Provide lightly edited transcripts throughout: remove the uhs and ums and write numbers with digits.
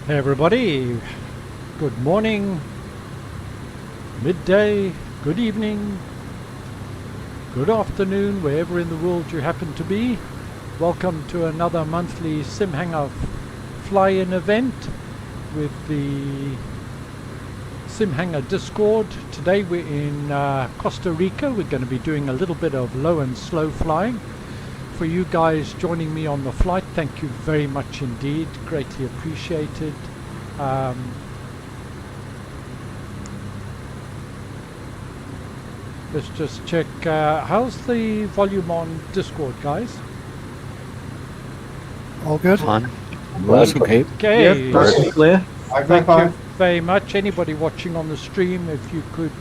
Hey everybody, good morning, midday, good evening, good afternoon, wherever in the world you happen to be. Welcome to another monthly Simhanger fly-in event with the Simhanger Discord. Today we're in Costa Rica. We're going to be doing a little bit of low and slow flying. For you guys joining me on the flight, thank you very much indeed, greatly appreciated. Let's just check. How's the volume on Discord, guys? All good? Fine. Okay. Okay. Perfectly clear. Thank you very much. Anybody watching on the stream, if you could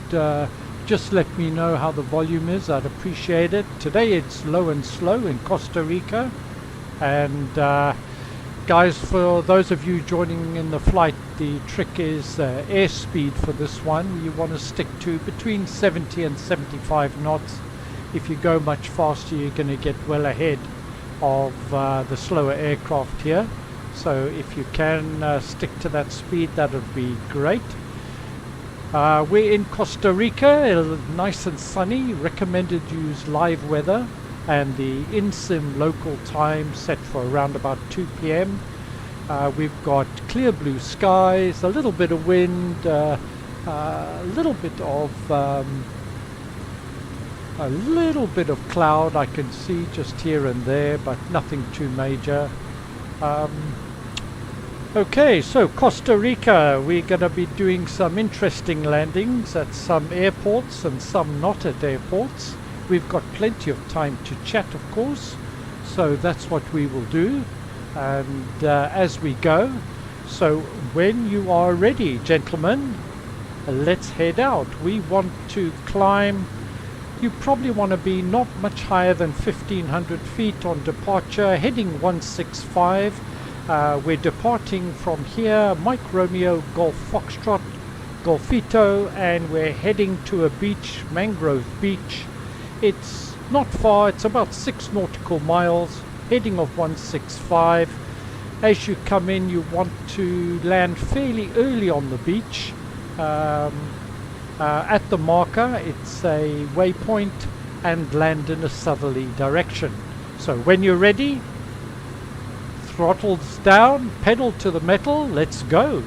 just let me know how the volume is, I'd appreciate it. Today it's low and slow in Costa Rica. And guys, for those of you joining in the flight, the trick is airspeed for this one. You want to stick to between 70 and 75 knots. If you go much faster, you're going to get well ahead of the slower aircraft here. So if you can stick to that speed, that would be great. We're in Costa Rica, nice and sunny. Recommended use live weather and the in-sim local time set for around about 2 p.m. We've got clear blue skies, a little bit of wind, a little bit of cloud I can see just here and there, but nothing too major. Okay, so Costa Rica, we're going to be doing some interesting landings at some airports and some not at airports. We've got plenty of time to chat, of course, so that's what we will do, and as we go. So when you are ready, gentlemen, let's head out. We want to climb. You probably want to be not much higher than 1,500 feet on departure, heading 165. We're departing from here, Mike Romeo, Golf Foxtrot, Golfito, and we're heading to a beach, Mangrove Beach. It's not far, it's about 6 nautical miles, heading of 165. As you come in, you want to land fairly early on the beach. At the marker, it's a waypoint, and land in a southerly direction. So when you're ready, throttles down, pedal to the metal, let's go.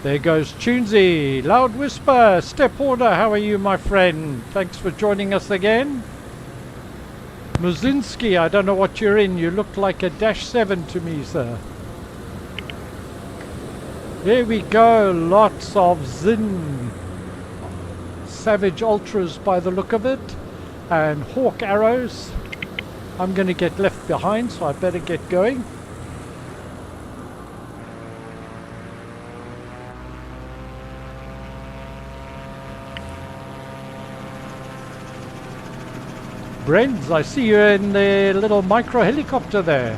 There goes Tunesy, Loud Whisper, Step Order, how are you, my friend? Thanks for joining us again. Muzinski, I don't know what you're in, you look like a -7 to me, sir. There we go, lots of Zin. Savage Ultras by the look of it, and Hawk Arrows. I'm going to get left behind, so I better get going. Brent, I see you in the little micro helicopter there.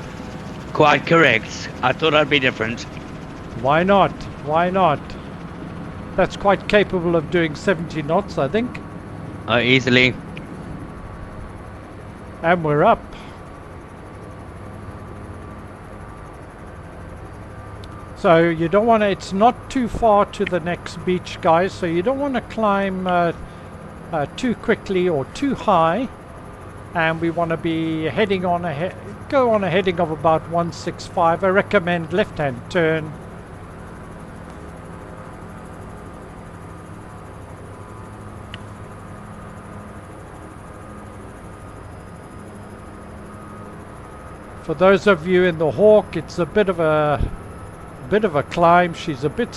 Quite correct. I thought I'd be different. Why not? Why not? That's quite capable of doing 70 knots, I think. Easily. And we're up. So you don't want to, it's not too far to the next beach, guys, so you don't want to climb too quickly or too high. And we want to be heading on go on a heading of about 165. I recommend left-hand turn. For those of you in the Hawk, it's a bit of a climb. She's a bit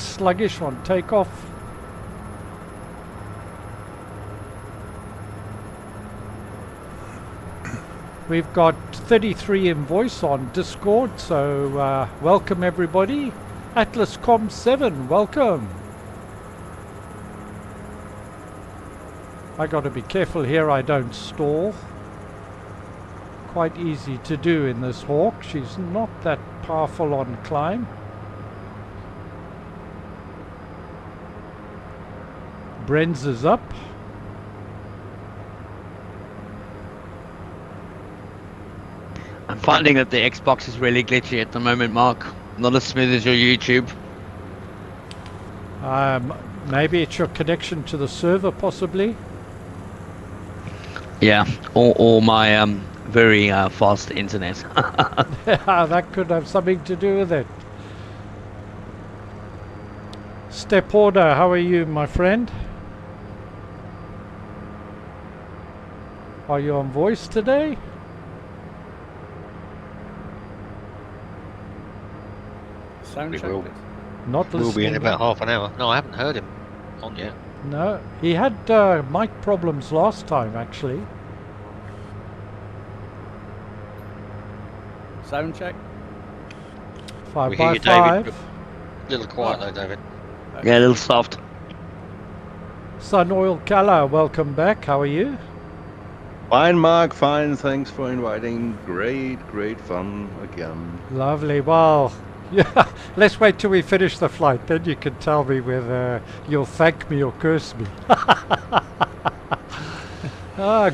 sluggish on takeoff. We've got 33 in voice on Discord, so welcome everybody. Atlas Com 7, welcome. I got to be careful here I don't stall. Quite easy to do in this Hawk. She's not that powerful on climb. Brenz is up. I'm finding that the Xbox is really glitchy at the moment, Mark. Not as smooth as your YouTube. Maybe it's your connection to the server, possibly. Yeah, or my very fast internet. That could have something to do with it. Step order, how are you, my friend? Are you on voice today? Sound We check, will. please. Not We'll be in listening. about half an hour. No, I haven't heard him on yet. No, he had mic problems last time, actually. Sound check. 5 We hear by you, David. 5. Little quiet though, David. Yeah, a little soft. Sun Oil Color, welcome back. How are you? Fine, Mark, fine. Thanks for inviting. Great fun again. Lovely. Well, yeah, let's wait till we finish the flight. Then you can tell me whether you'll thank me or curse me.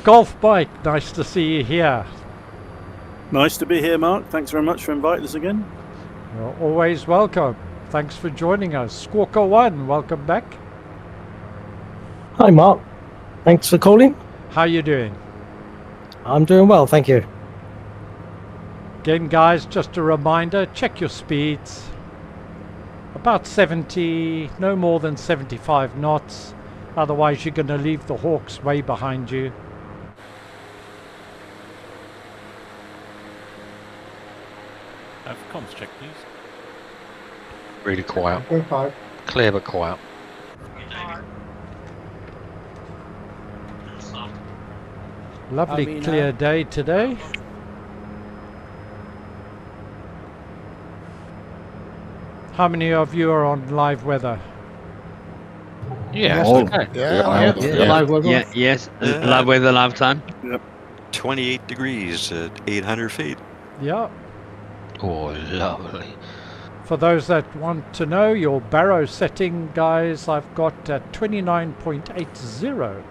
Golf Bike, nice to see you here. Nice to be here, Mark. Thanks very much for inviting us again. You're always welcome. Thanks for joining us. Squawker One, welcome back. Hi, Mark. Thanks for calling. How you doing? I'm doing well, thank you. Again, guys, just a reminder, check your speeds. About 70, no more than 75 knots. Otherwise, you're going to leave the Hawks way behind you. Have comms check, please. Really quiet. Clear but quiet. Lovely clear day today. How many of you are on live weather? Yeah, that's okay. Yeah, yes. Live weather, live time. 28 degrees at 800 feet. Yeah. Oh, lovely. For those that want to know, your barrow setting, guys, I've got 29.80.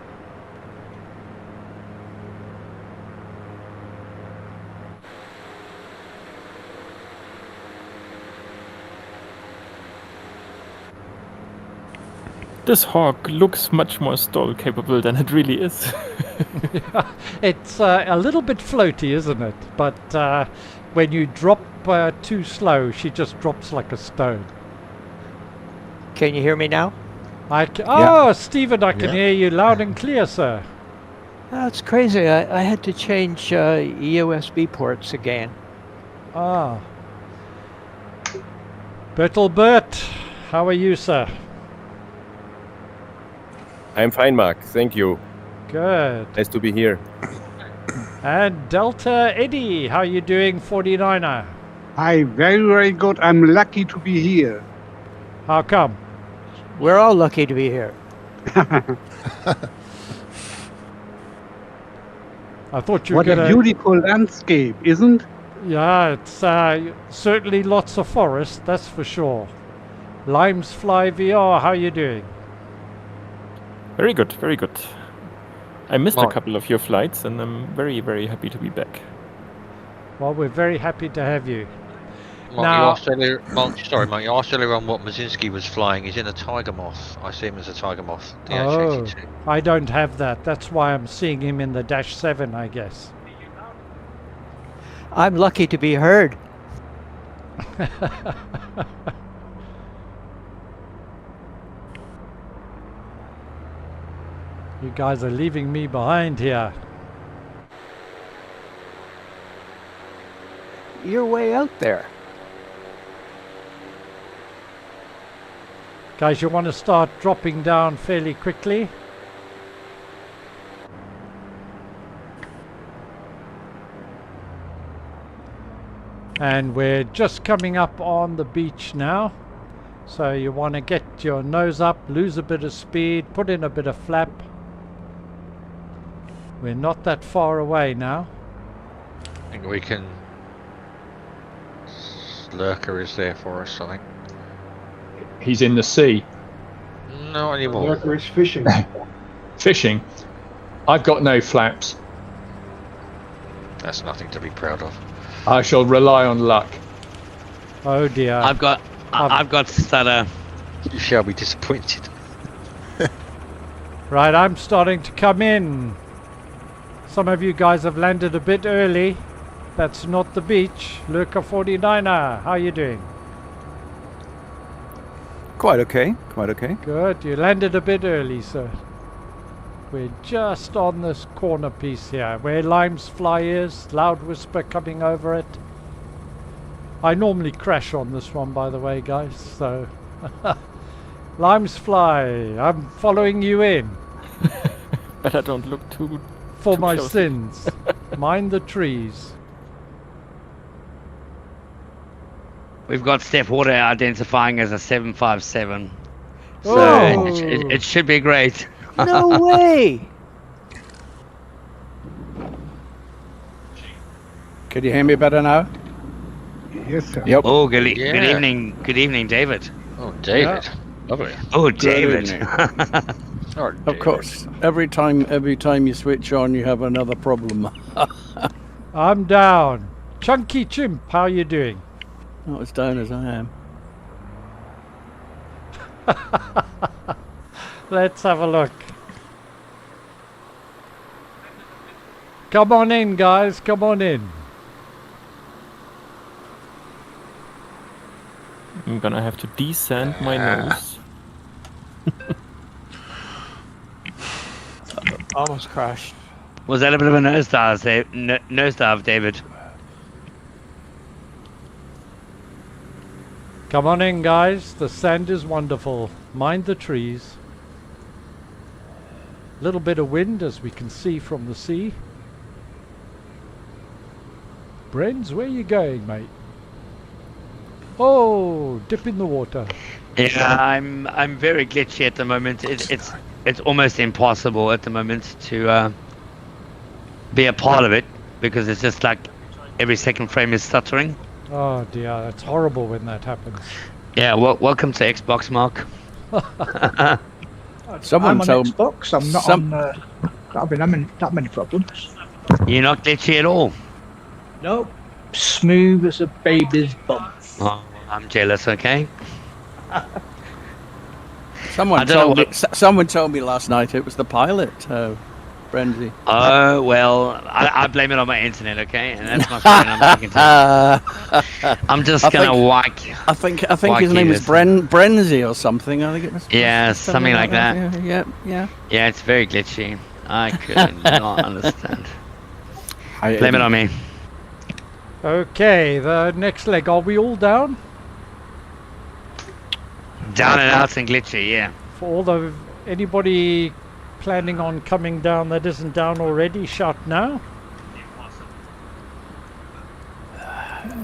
This Hawk looks much more stall capable than it really is. It's a little bit floaty, isn't it? But when you drop too slow, she just drops like a stone. Can you hear me now? Oh, Stephen, I can hear you loud and clear, sir. That's crazy. I had to change USB ports again. Ah. Bertelbert, how are you, sir? I'm fine, Mark. Thank you. Good. Nice to be here. And Delta Eddie, how you doing, 49er? Hi, very good. I'm lucky to be here. How come? We're all lucky to be here. I thought you were What a gonna... beautiful landscape, isn't? Yeah, it's certainly lots of forest, that's for sure. Limes Fly VR, how you doing? Very good, very good. I missed Mark. a couple of your flights, and I'm very, very happy to be back. Well, we're very happy to have you. Mark, Now- you asked earlier, Mark, you asked earlier on what Mazinski was flying. He's in a Tiger Moth. I see him as a Tiger Moth. The Oh, H82. I don't have that. That's why I'm seeing him in the Dash 7, I guess. I'm lucky to be heard. You guys are leaving me behind here. You're way out there. Guys, you want to start dropping down fairly quickly? And we're just coming up on the beach now. So you want to get your nose up, lose a bit of speed, put in a bit of flap. We're not that far away now. I think we can. Lurker is there for us, I think. He's in the sea. Not anymore. Lurker is fishing. Fishing. I've got no flaps. That's nothing to be proud of. I shall rely on luck. Oh dear. I've got stutter. You shall be disappointed. Right, I'm starting to come in. Some of you guys have landed a bit early. That's not the beach. Lurker 49er, how you doing? Quite okay. Quite okay. Good. You landed a bit early, sir. We're just on this corner piece here, where Lime's Fly is. Loud whisper coming over it. I normally crash on this one, by the way, guys, so... Lime's Fly, I'm following you in. But I don't look too... For my closely. sins. Mind the trees. We've got Steph Water identifying as a 757. So Oh. it should be great. No way! Can you hear me better now? Yes, sir. Yep. Oh, good Yeah. evening, David. Oh, David. Lovely. Oh, Good David. evening. Oh, Of David. course. Every time you switch on, you have another problem. I'm down. Chunky Chimp, how you doing? Not as down as I am. Let's have a look. Come on in, guys. Come on in. I'm gonna have to descend my nose. Almost crashed. Was that a bit of a nosedive, David? Come on in, guys. The sand is wonderful. Mind the trees. Little bit of wind, as we can see from the sea. Brenz, where you going, mate? Oh, dip in the water. Yeah, I'm very glitchy at the moment. It's almost impossible at the moment to be a part of it because it's just like every second frame is stuttering. Oh dear, that's horrible when that happens. Yeah, welcome to Xbox, Mark. Someone I'm on told Xbox. I'm not some- on. I've been having that many problems. You're not glitchy at all. Nope. Smooth as a baby's bum. Oh, I'm jealous. Okay. Someone told me last night it was the pilot, Brenzy. Oh well, I blame it on my internet. Okay, and that's my phone I'm talking to. I'm just gonna whack. I think Whack his name you was this. Brenzy or something. I think it was. Yeah, something like that. Yeah. Yeah, it's very glitchy. I could not understand. Blame it on me. Okay, the next leg. Are we all down? Down and out and glitchy. Yeah. For all the anybody planning on coming down that isn't down already, shout now.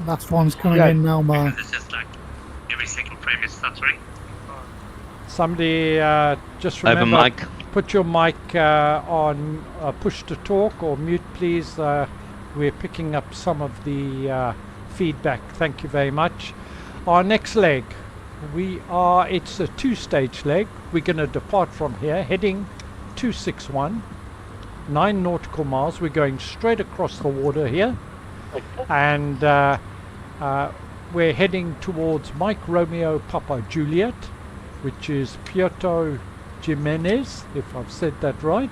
Last one's coming in now, Mark. It's just like every second frame is stuttering. Somebody just Open remember, mic. put your mic on push to talk or mute, please. We're picking up some of the feedback. Thank you very much. Our next leg, it's a two-stage leg. We're going to depart from here, heading 261, 9 nautical miles. We're going straight across the water here, and we're heading towards Mike Romeo Papa Juliet, which is Puerto Jimenez, if I've said that right.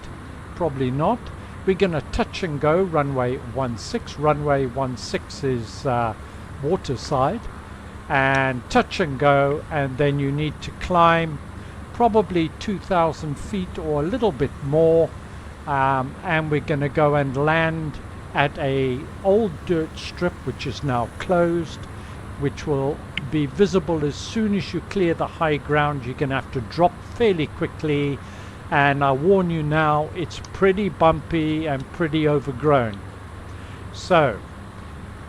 Probably not. We're going to touch and go runway 16. Runway 16 is waterside, and touch and go, and then you need to climb probably 2,000 feet or a little bit more, and we're going to go and land at a old dirt strip which is now closed, which will be visible as soon as you clear the high ground. You're going to have to drop fairly quickly, and I warn you now, it's pretty bumpy and pretty overgrown. So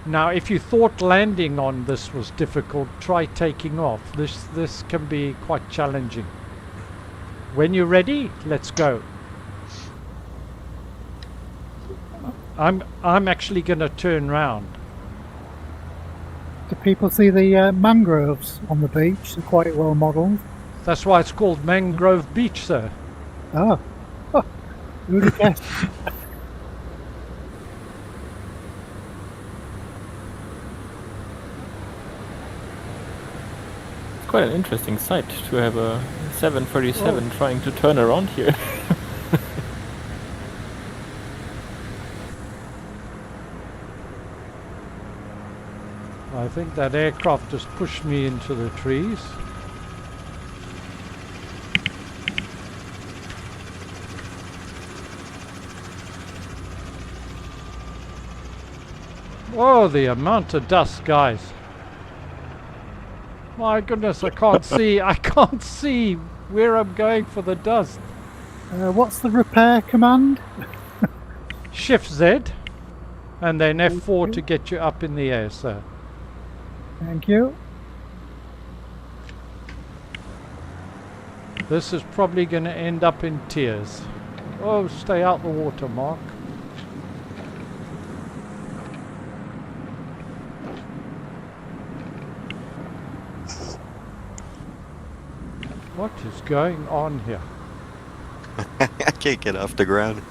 now if you thought landing on this was difficult, try taking off. This can be quite challenging. When you're ready, let's go. I'm actually going to turn round. Do people see the mangroves on the beach? They're quite well modelled. That's why it's called Mangrove Beach, sir. Oh, who'd have guessed? It's quite an interesting sight to have a 737 trying to turn around here. I think that aircraft just pushed me into the trees. Oh, the amount of dust, guys. My goodness, I can't see. I can't see where I'm going for the dust. What's the repair command? Shift Z and then F4 to get you up in the air, sir. Thank you. This is probably going to end up in tears. Oh, stay out the water, Mark. What is going on here? I can't get off the ground.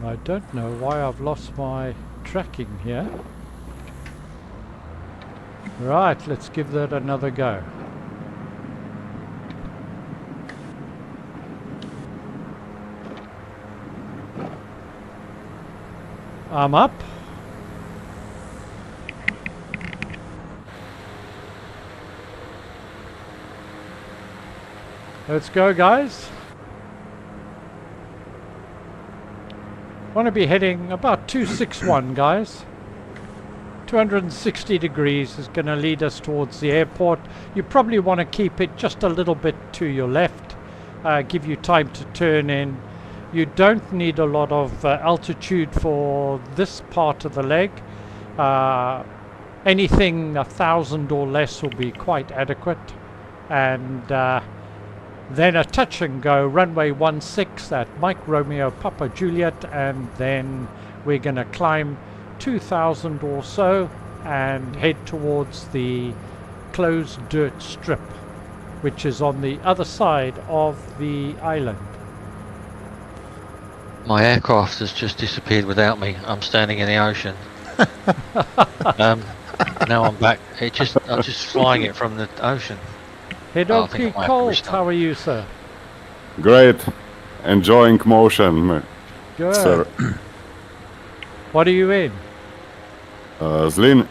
I don't know why I've lost my tracking here. Right, let's give that another go. I'm up. Let's go, guys. Want to be heading about 261, guys. 260 degrees is going to lead us towards the airport. You probably want to keep it just a little bit to your left, give you time to turn in. You don't need a lot of altitude for this part of the leg. Anything 1,000 or less will be quite adequate. And then a touch and go, runway 16 at Mike Romeo Papa Juliet, and then we're going to climb 2,000 or so and head towards the closed dirt strip, which is on the other side of the island. My aircraft has just disappeared without me. I'm standing in the ocean. Now I'm back. I'm just flying it from the ocean. Hidoki Colt, how are you, sir? Great. Enjoying motion. Good. Sir. What are you in? Zlin.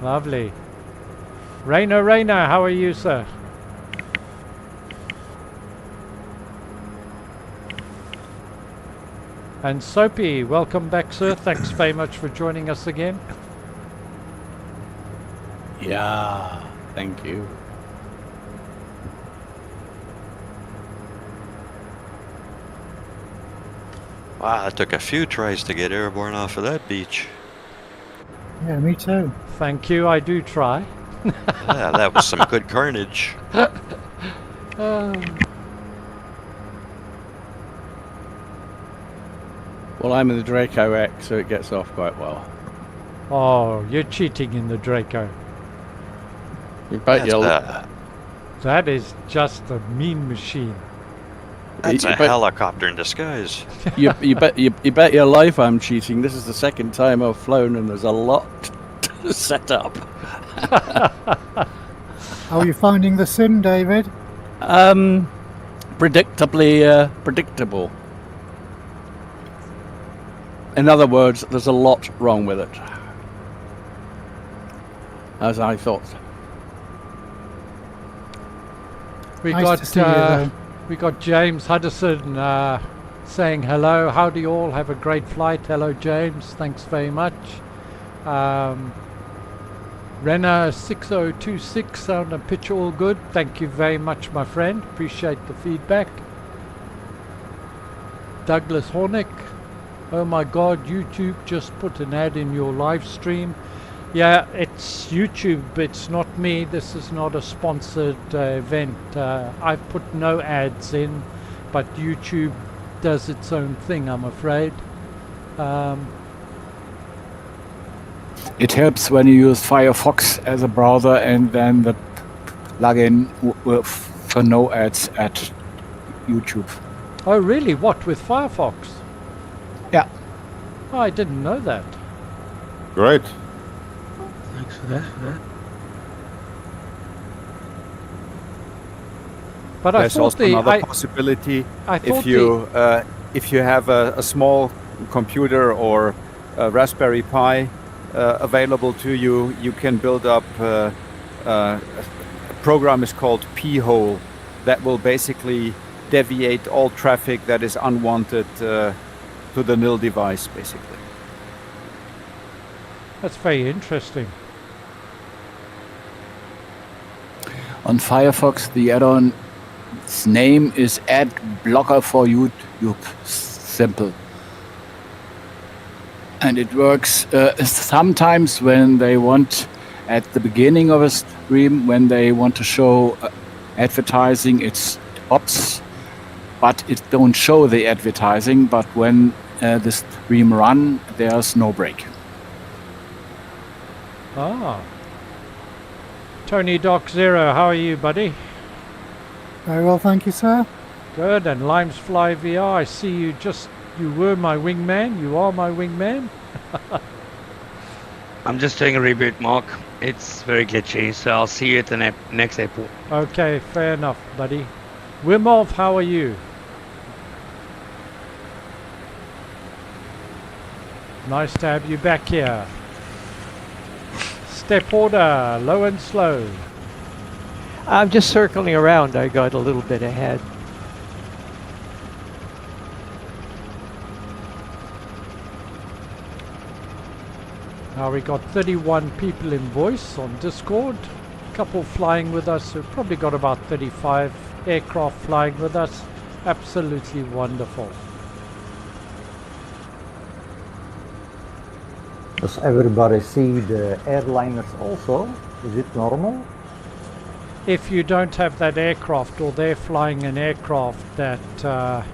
Lovely. Rainer, how are you, sir? And Soapy, welcome back, sir. Thanks very much for joining us again. Yeah, thank you. Wow, it took a few tries to get airborne off of that beach. Yeah, me too. Thank you, I do try. Yeah, that was some good carnage. Well, I'm in the Draco X, so it gets off quite well. Oh, you're cheating in the Draco. You bet you'll... That is just a mean machine. That's a helicopter in disguise. you bet your life I'm cheating. This is the second time I've flown, and there's a lot to set up. How are you finding the sim, David? Predictably predictable. In other words, there's a lot wrong with it, as I thought. We Nice got to see you, though. we got James Hudson saying hello. Howdy all. Have a great flight. Hello, James. Thanks very much. Renner 6026 sound and picture all good. Thank you very much, my friend. Appreciate the feedback. Douglas Hornick. Oh my God, YouTube just put an ad in your live stream. Yeah, it's YouTube, it's not me. This is not a sponsored event. I've put no ads in, but YouTube does its own thing, I'm afraid. It helps when you use Firefox as a browser and then the plugin for no ads at YouTube. Oh really? What, with Firefox? Yeah. Oh, I didn't know that. Great. Thanks for that. But There's I thought also another possibility. If you have a small computer or a Raspberry Pi available to you, you can build up a program is called P-hole that will basically deviate all traffic that is unwanted to the nil device, basically. That's very interesting. On Firefox, the add-on's name is Ad Blocker for YouTube. Simple. And it works sometimes when they want, at the beginning of a stream, when they want to show advertising, it stops, but it don't show the advertising. But when the stream run, there's no break. Ah. Tony Doc Zero, how are you, buddy? Very well, thank you, sir. Good. And Limes Fly VR, I see you were my wingman. You are my wingman. I'm just doing a reboot, Mark. It's very glitchy, so I'll see you at the next airport. Okay, fair enough, buddy. Wimov, how are you? Nice to have you back here. Step order, low and slow. I'm just circling around. I got a little bit ahead. Now we got 31 people in voice on Discord. A couple flying with us. We've probably got about 35 aircraft flying with us. Absolutely wonderful. Does everybody see the airliners also? Is it normal? If you don't have that aircraft, or they're flying an aircraft that's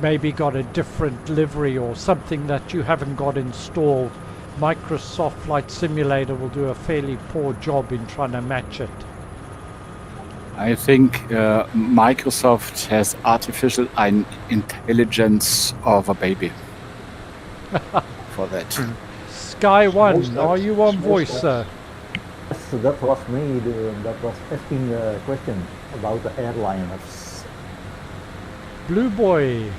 maybe got a different livery or something that you haven't got installed, Microsoft Flight Simulator will do a fairly poor job in trying to match it. I think Microsoft has artificial intelligence of a baby for that. Sky One, are you on voice, sir? Yes, that was me that was asking a question about the airliners. Blue Boy,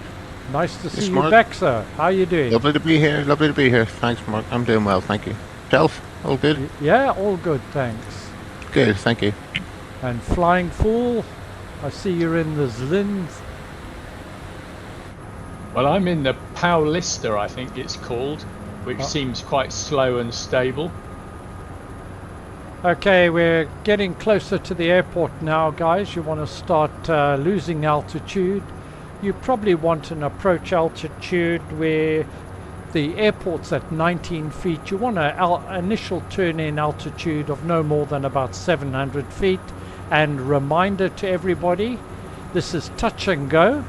nice to see Yes, you Mark. back, sir. How are you doing? Lovely to be here. Lovely to be here. Thanks, Mark. I'm doing well, thank you. Self, all good? Yeah, all good, thanks. Good, thank you. And Flying Fool, I see you're in the Zlin. Well, I'm in the Paulista, I think it's called, which seems quite slow and stable. Okay, we're getting closer to the airport now, guys. You want to start losing altitude. You probably want an approach altitude where the airport's at 19 feet. You want an initial turn-in altitude of no more than about 700 feet. And reminder to everybody, this is touch and go.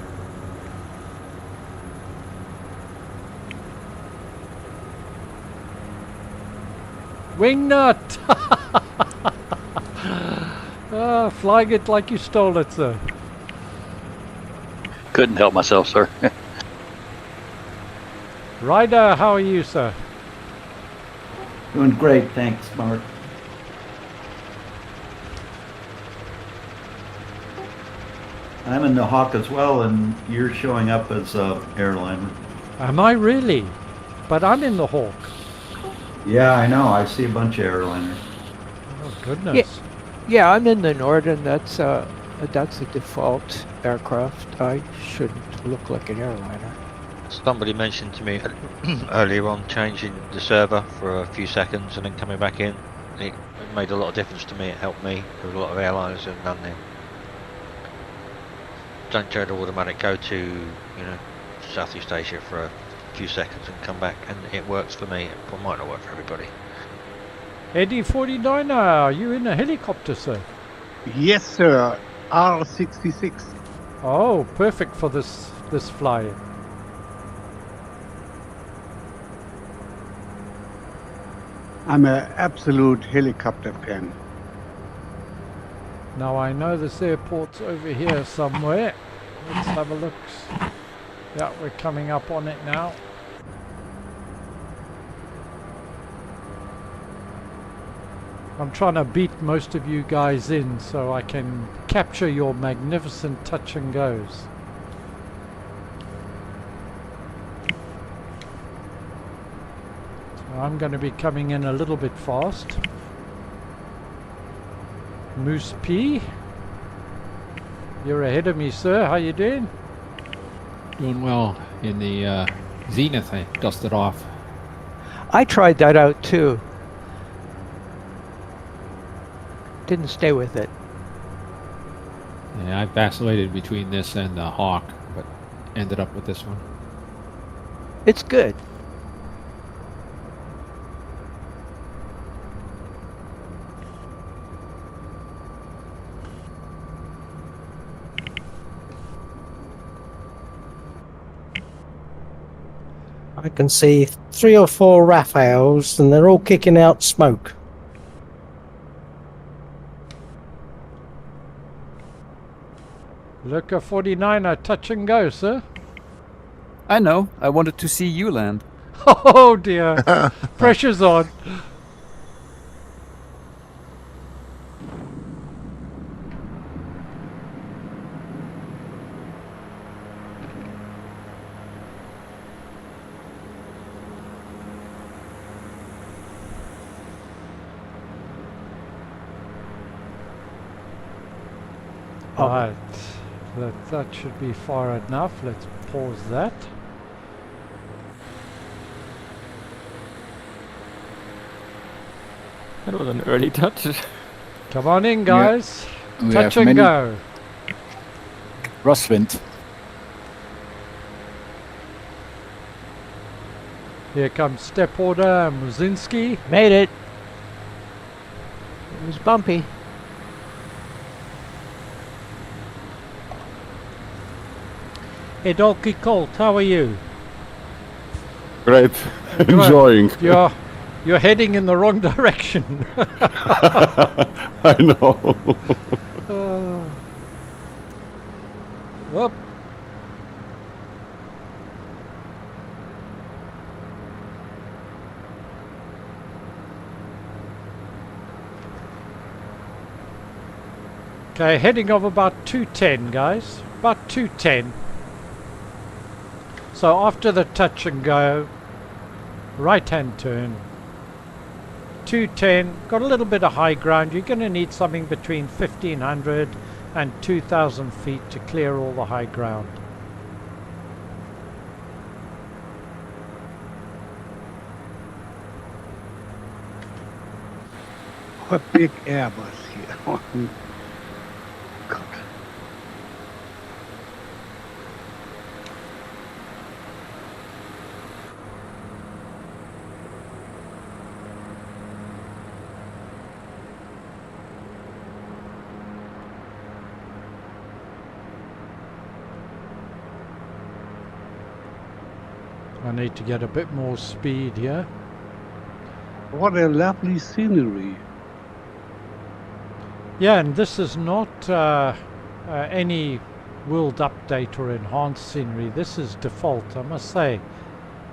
Wingnut! Flying it like you stole it, sir. Couldn't help myself, sir. Ryder, how are you, sir? Doing great, thanks, Mark. I'm in the Hawk as well, and you're showing up as an airliner. Am I really? But I'm in the Hawk. Yeah, I know. I see a bunch of airliners. Oh, goodness. Yeah, I'm in the Norden. That's a default aircraft. I shouldn't look like an airliner. Somebody mentioned to me earlier on changing the server for a few seconds and then coming back in. It made a lot of difference to me. It helped me. There was a lot of airliners and none there. Don't try to automatic go to, Southeast Asia for a few seconds and come back, and it works for me. It might not work for everybody. Eddie 49er, are you in a helicopter, sir? Yes, sir. R66. Oh, perfect for this fly. I'm an absolute helicopter fan. Now I know this airport's over here somewhere. Let's have a look. Yeah, we're coming up on it now. I'm trying to beat most of you guys in so I can capture your magnificent touch and goes. So I'm going to be coming in a little bit fast. Moose P. You're ahead of me, sir. How you doing? Doing well. In the Zenith, I dusted off. I tried that out too. Didn't stay with it. Yeah, I vacillated between this and the Hawk, but ended up with this one. It's good. I can see 3 or 4 Raphaels, and they're all kicking out smoke. Look, a 49er, touch and go, sir. I know. I wanted to see you land. Oh dear. Pressure's on. Alright, that should be far enough. Let's pause that. That was an early touch. Come on in, guys. We Touch have and many- go. Crosswind. Here comes Step Order and Muzinski. Made it. It was bumpy. Hey, Dolky Colt, how are you? Great. Enjoying. You're heading in the wrong direction. I know. Whoop. Okay, heading of about 210, guys. About 210. So after the touch and go, right hand turn, 210, got a little bit of high ground. You're going to need something between 1500 and 2000 feet to clear all the high ground. What a big Airbus here. God. I need to get a bit more speed here. What a lovely scenery. Yeah, and this is not any world update or enhanced scenery. This is default, I must say.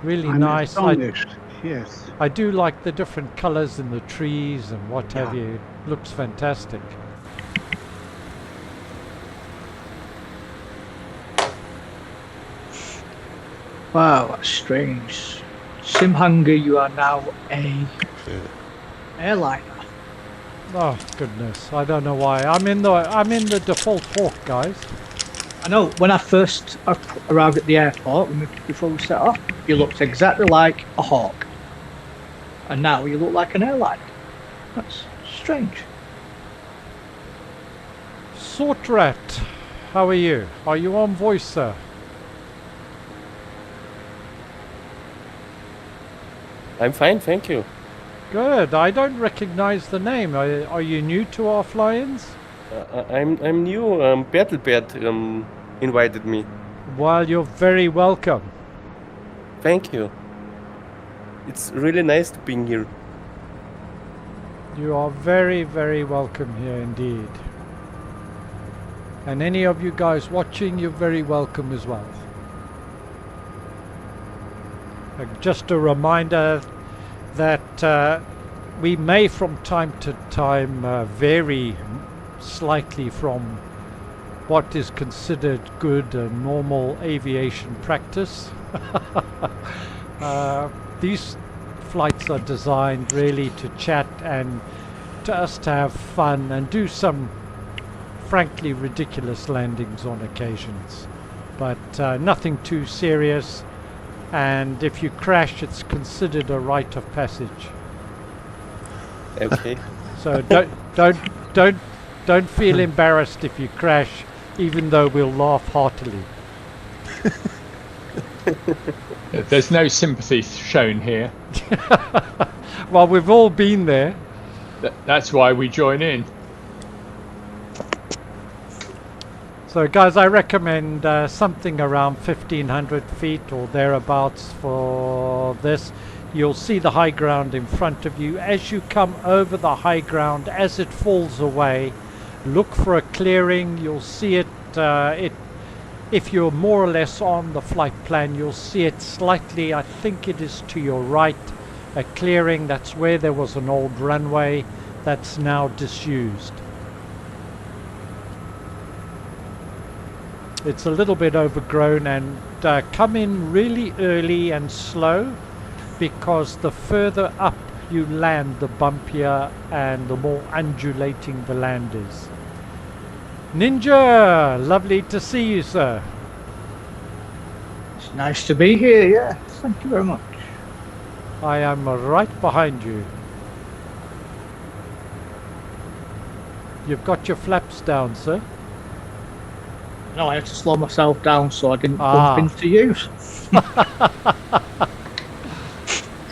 Really I'm nice. astonished. Yes. I do like the different colors in the trees and what have you. It looks fantastic. Wow, that's strange. Simhanger, you are now a airliner. Oh goodness, I don't know why. I'm in the default Hawk, guys. I know, when I first arrived at the airport, before we set off, you looked exactly like a Hawk. And now you look like an airliner. That's strange. Sortrat, how are you? Are you on voice, sir? I'm fine, thank you. Good. I don't recognize the name. Are you new to our fly-ins? I'm new. Bertelbert invited me. Well, you're very welcome. Thank you. It's really nice to be here. You are very, very welcome here indeed. And any of you guys watching, you're very welcome as well. Just a reminder that we may from time to time vary slightly from what is considered good and normal aviation practice. These flights are designed really to chat and to us to have fun and do some frankly ridiculous landings on occasions, but nothing too serious. And if you crash, it's considered a rite of passage. Okay. So don't feel embarrassed if you crash, even though we'll laugh heartily. There's no sympathy shown here. Well, we've all been there. That's why we join in. So guys, I recommend something around 1500 feet or thereabouts for this. You'll see the high ground in front of you. As you come over the high ground, as it falls away, look for a clearing. You'll see it, if you're more or less on the flight plan, you'll see it slightly, I think it is to your right, a clearing. That's where there was an old runway that's now disused. It's a little bit overgrown, and come in really early and slow, because the further up you land, the bumpier and the more undulating the land is. Ninja, lovely to see you, sir. It's nice to be here, yeah. Thank you very much. I am right behind you. You've got your flaps down, sir. No, I had to slow myself down so I didn't bump into you.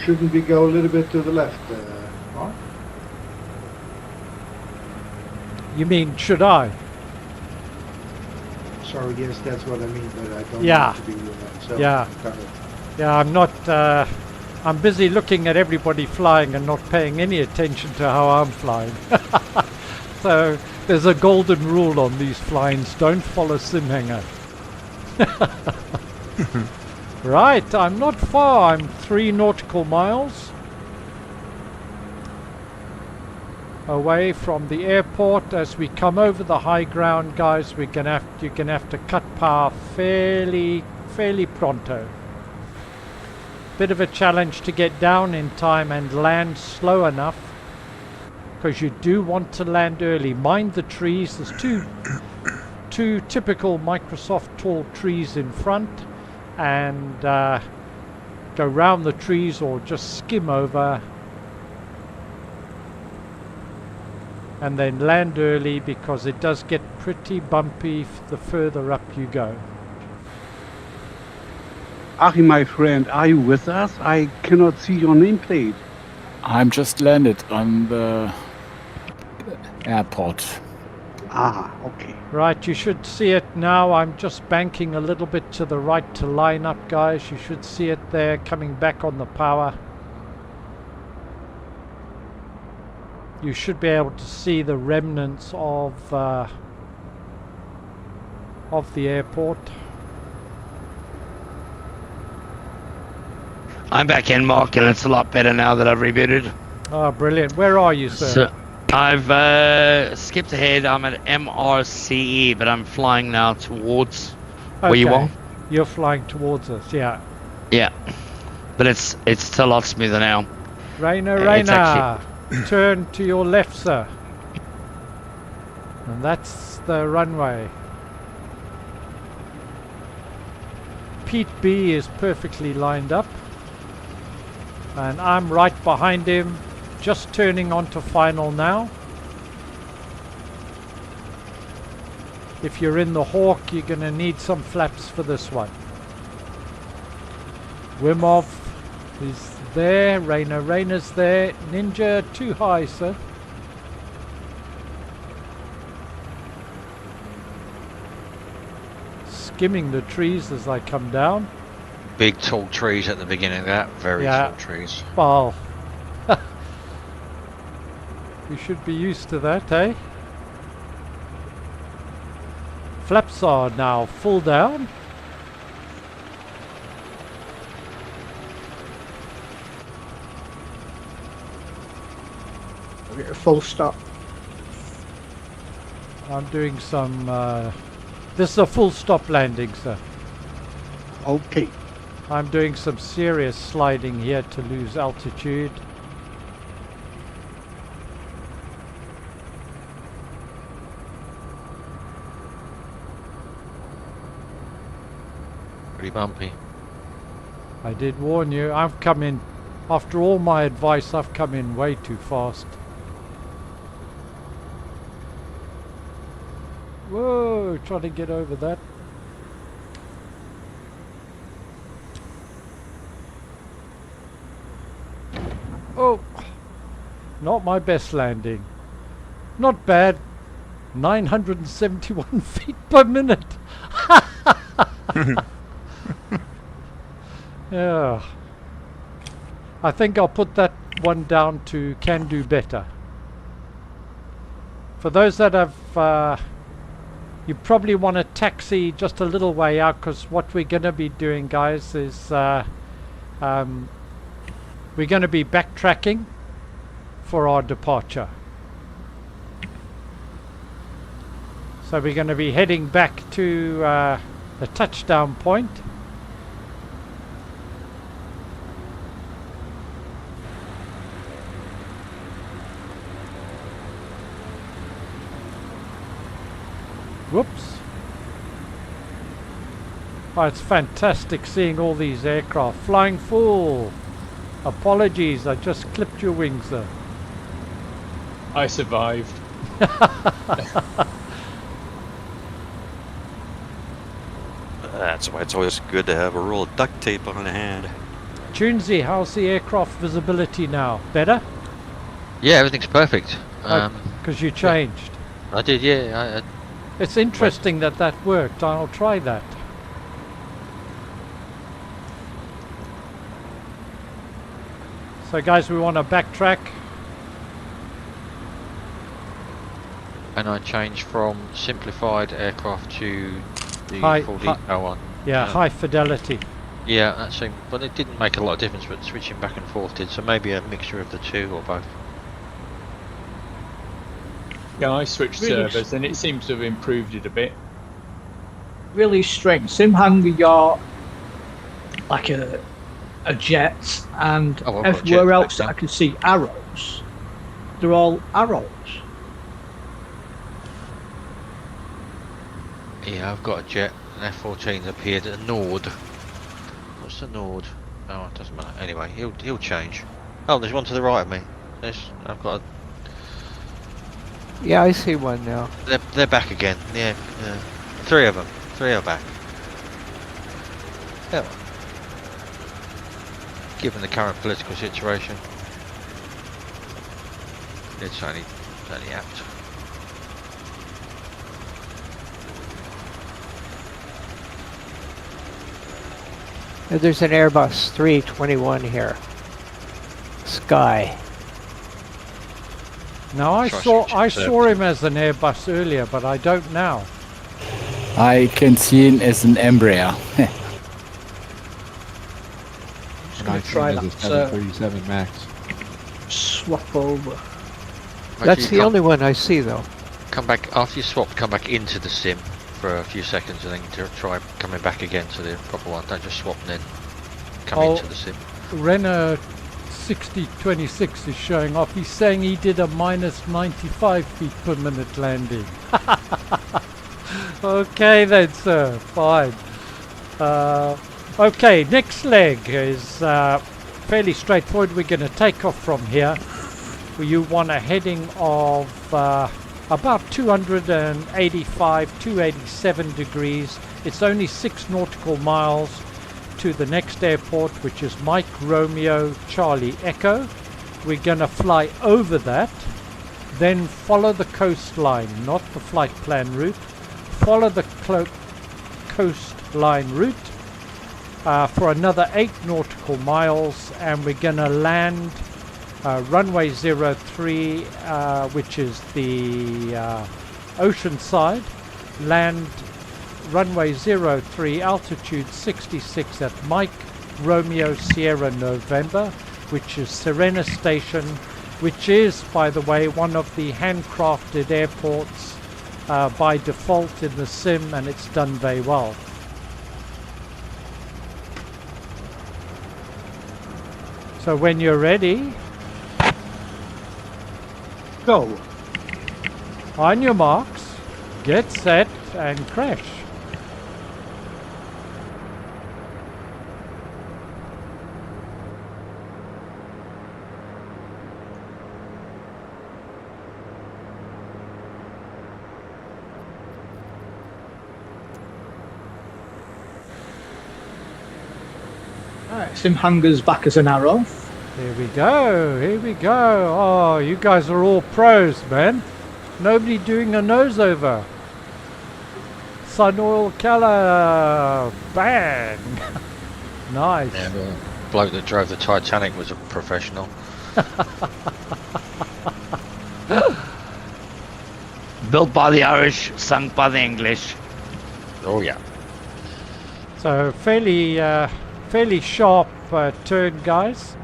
Shouldn't we go a little bit to the left, Mark? You mean, should I? Sorry, yes, that's what I mean, but I don't Yeah. want to be so Yeah. Yeah, I'm not, I'm busy looking at everybody flying and not paying any attention to how I'm flying. So there's a golden rule on these flyings: don't follow Simhanger. Right, I'm not far. I'm 3 nautical miles away from the airport. As we come over the high ground, guys, you're gonna have to cut power fairly pronto. Bit of a challenge to get down in time and land slow enough, because you do want to land early. Mind the trees. There's two typical Microsoft tall trees in front, and go round the trees or just skim over, and then land early, because it does get pretty bumpy the further up you go. Achim, my friend, are you with us? I cannot see your nameplate. I'm just landed on the airport. Ah, okay. Right, you should see it now. I'm just banking a little bit to the right to line up, guys. You should see it there, coming back on the power. You should be able to see the remnants of the airport. I'm back in, Mark, and it's a lot better now that I've rebooted. Oh, brilliant. Where are you, sir? So I've skipped ahead. I'm at MRCE, but I'm flying now towards where you are. You're flying towards us, yeah. Yeah, but it's a lot smoother now. Rainer, turn to your left, sir. And that's the runway. Pete B is perfectly lined up, and I'm right behind him, just turning onto final now. If you're in the Hawk, you're going to need some flaps for this one. Wimov is there, Rainer's there. Ninja, too high, sir. Skimming the trees as I come down. Big tall trees at the beginning of that, very tall trees. Well, you should be used to that, eh? Flaps are now full down. Full stop. I'm doing some, this is a full stop landing, sir. Okay. I'm doing some serious sliding here to lose altitude. be bumpy. I did warn you. I've come in, after all my advice, I've come in way too fast. Whoa, trying to get over that. Oh, not my best landing. Not bad. 971 feet per minute. Yeah. I think I'll put that one down to can do better. For those that have, you probably want to taxi just a little way out, because what we're going to be doing, guys, is we're going to be backtracking for our departure. So we're going to be heading back to the touchdown point. Whoops. Oh, it's fantastic seeing all these aircraft flying full. Apologies, I just clipped your wings there. I survived. That's why it's always good to have a roll of duct tape on hand. Tunesy, how's the aircraft visibility now? Better? Yeah, everything's perfect. Because you changed. I did, yeah. It's interesting that that worked. I'll try that. So guys, we want to backtrack. And I changed from simplified aircraft to the High- full hi- detail one. Yeah, high fidelity. Yeah, that seemed, but it didn't make a lot of difference, but switching back and forth did, so maybe a mixture of the two or both. Yeah, I switched Really servers and it seems to have improved it a bit. Really strange. Simhanger, you're like a jet, and Oh, I've got a everywhere jetpack else that now. I can see arrows, they're all arrows. Yeah, I've got a jet, an F-14's appeared, a Nord. What's the Nord? Oh, it doesn't matter. Anyway, he'll change. Oh, there's one to the right of me. I've got a... Yeah, I see one now. They're back again. Yeah, yeah. Three of them. Three are back. Yeah. Given the current political situation, it's only apt. There's an Airbus 321 here. Sky. Now I saw him as an Airbus earlier, but I don't now. I can see him as an Embraer. And I try see him as a that, 737 Max. Swap over. That's the only one I see, though. Come back after you swap. Come back into the sim for a few seconds, and then try coming back again to the proper one. Don't just swap and then come into the sim. Renner 6026 is showing off. He's saying he did a minus 95 feet per minute landing. Okay then, sir. Fine. Okay, next leg is fairly straightforward. We're going to take off from here. You want a heading of about 285, 287 degrees. It's only 6 nautical miles to the next airport, which is Mike Romeo Charlie Echo. We're going to fly over that, then follow the coastline, not the flight plan route. Follow the coastline route for another 8 nautical miles, and we're going to land runway 03, which is the ocean side. Land runway 03, altitude 66 at Mike Romeo Sierra November, which is Sienna Station, which is, by the way, one of the handcrafted airports by default in the sim, and it's done very well. So when you're ready, go. On your marks, get set, and crash. Alright, Simhanger's back as an arrow. Here we go, here we go. Oh, you guys are all pros, man. Nobody doing a nose over. Sun oil colour, bang. Nice. Yeah, the bloke that drove the Titanic was a professional. Built by the Irish, sunk by the English. Oh yeah. So fairly sharp turn, guys.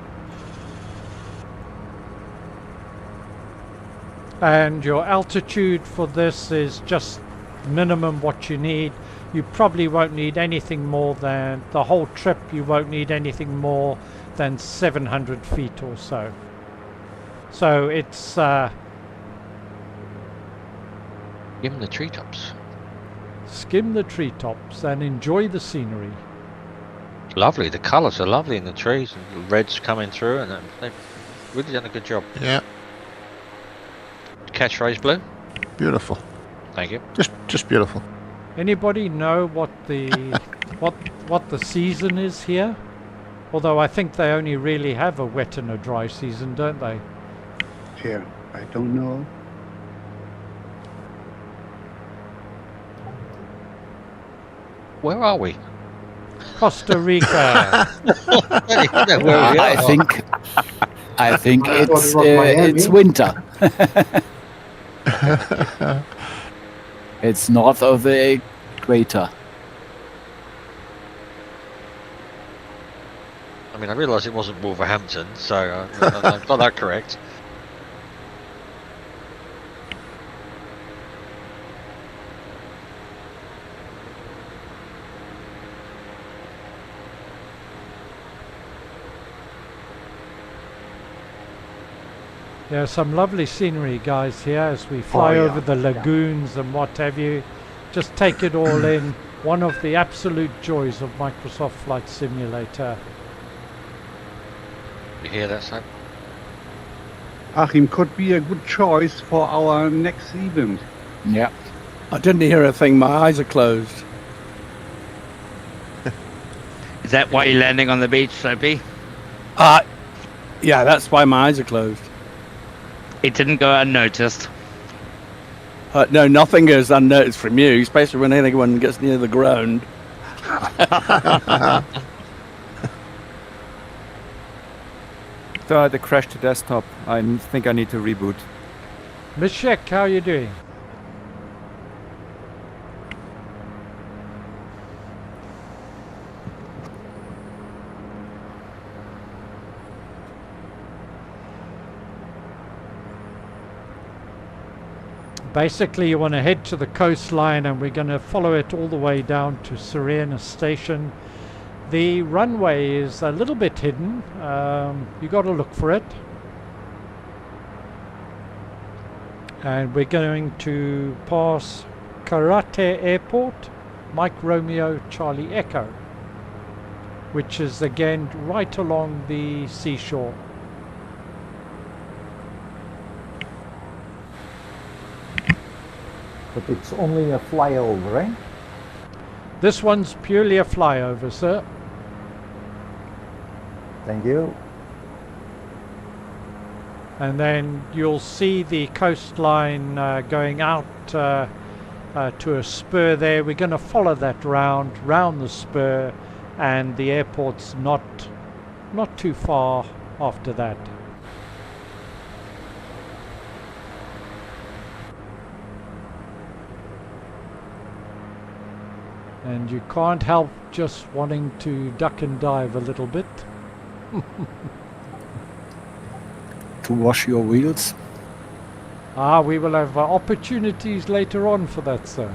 And your altitude for this is just minimum what you need. You probably won't need anything more than, the whole trip you won't need anything more than 700 feet or so. So it's Skim the treetops. Skim the treetops and enjoy the scenery. Lovely, the colours are lovely in the trees, and the red's coming through, and they've really done a good job. Yeah. Catchphrase, Blue? Beautiful. Thank you. Just beautiful. Anybody know what the what the season is here? Although I think they only really have a wet and a dry season, don't they? Yeah, I don't know. Where are we? Costa Rica. I think it's winter. It's north of the equator. I mean, I realise it wasn't Wolverhampton, so I got that correct. Yeah, some lovely scenery, guys, here as we fly over the lagoons and what have you. Just take it all in. One of the absolute joys of Microsoft Flight Simulator. You hear that, Sam? Achim could be a good choice for our next event. Yeah. I didn't hear a thing. My eyes are closed. Is that why you're landing on the beach, Soapy? Yeah, that's why my eyes are closed. It didn't go unnoticed. No, nothing goes unnoticed from you, especially when anyone gets near the ground. So I had to crash the desktop. I think I need to reboot. Mishek, how are you doing? Basically, you want to head to the coastline and we're going to follow it all the way down to Sienna Station. The runway is a little bit hidden. You got to look for it. And we're going to pass Karate Airport, Mike Romeo Charlie Echo, which is again right along the seashore. But it's only a flyover, eh? This one's purely a flyover, sir. Thank you. And then you'll see the coastline going out to a spur there. We're going to follow that round the spur, and the airport's not too far after that. And you can't help just wanting to duck and dive a little bit. To wash your wheels? We will have opportunities later on for that, sir.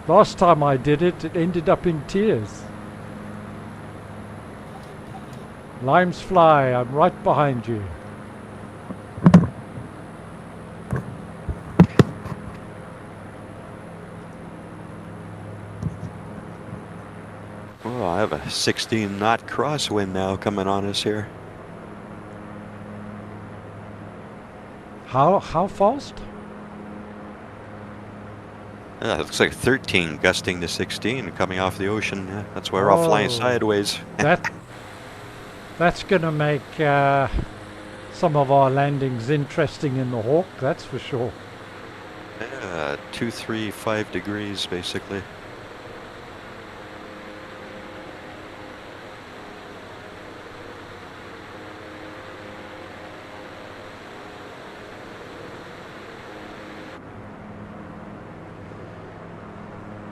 Last time I did it, it ended up in tears. Limes fly, I'm right behind you. Oh, I have a 16-knot crosswind now coming on us here. How fast? It looks like 13 gusting to 16 coming off the ocean. Yeah, that's why we're all flying sideways. That's going to make some of our landings interesting in the Hawk, that's for sure. Yeah, 2, 3, 5 degrees basically.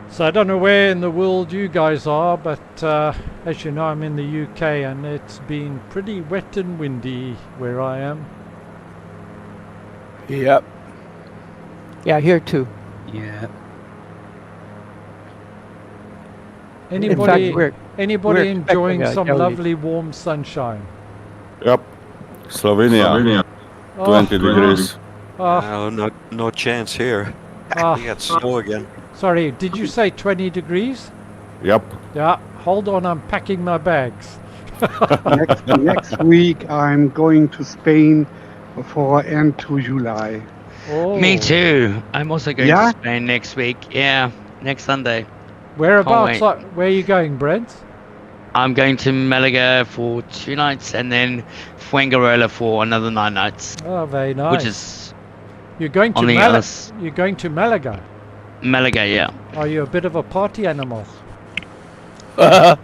So I don't know where in the world you guys are, but as you know, I'm in the UK and it's been pretty wet and windy where I am. Yep. Yeah, here too. Yeah. Anybody we're enjoying expecting a some deluge. lovely warm sunshine? Yep. Slovenia. 20 degrees. No chance here. Ah. We got snow again. Sorry, did you say 20 degrees? Yep. Yeah, hold on, I'm packing my bags. Next week I'm going to Spain for end to July. Oh. Me too. I'm also going Yeah? to Spain next week. Yeah, next Sunday. Whereabouts? Can't wait. Where are you going, Brent? I'm going to Malaga for 2 nights and then Fuengirola for another 9 nights. Oh, very nice. Which is you're going to on the Malaga. other You're going to Malaga. Malaga, yeah. Are you a bit of a party animal? That's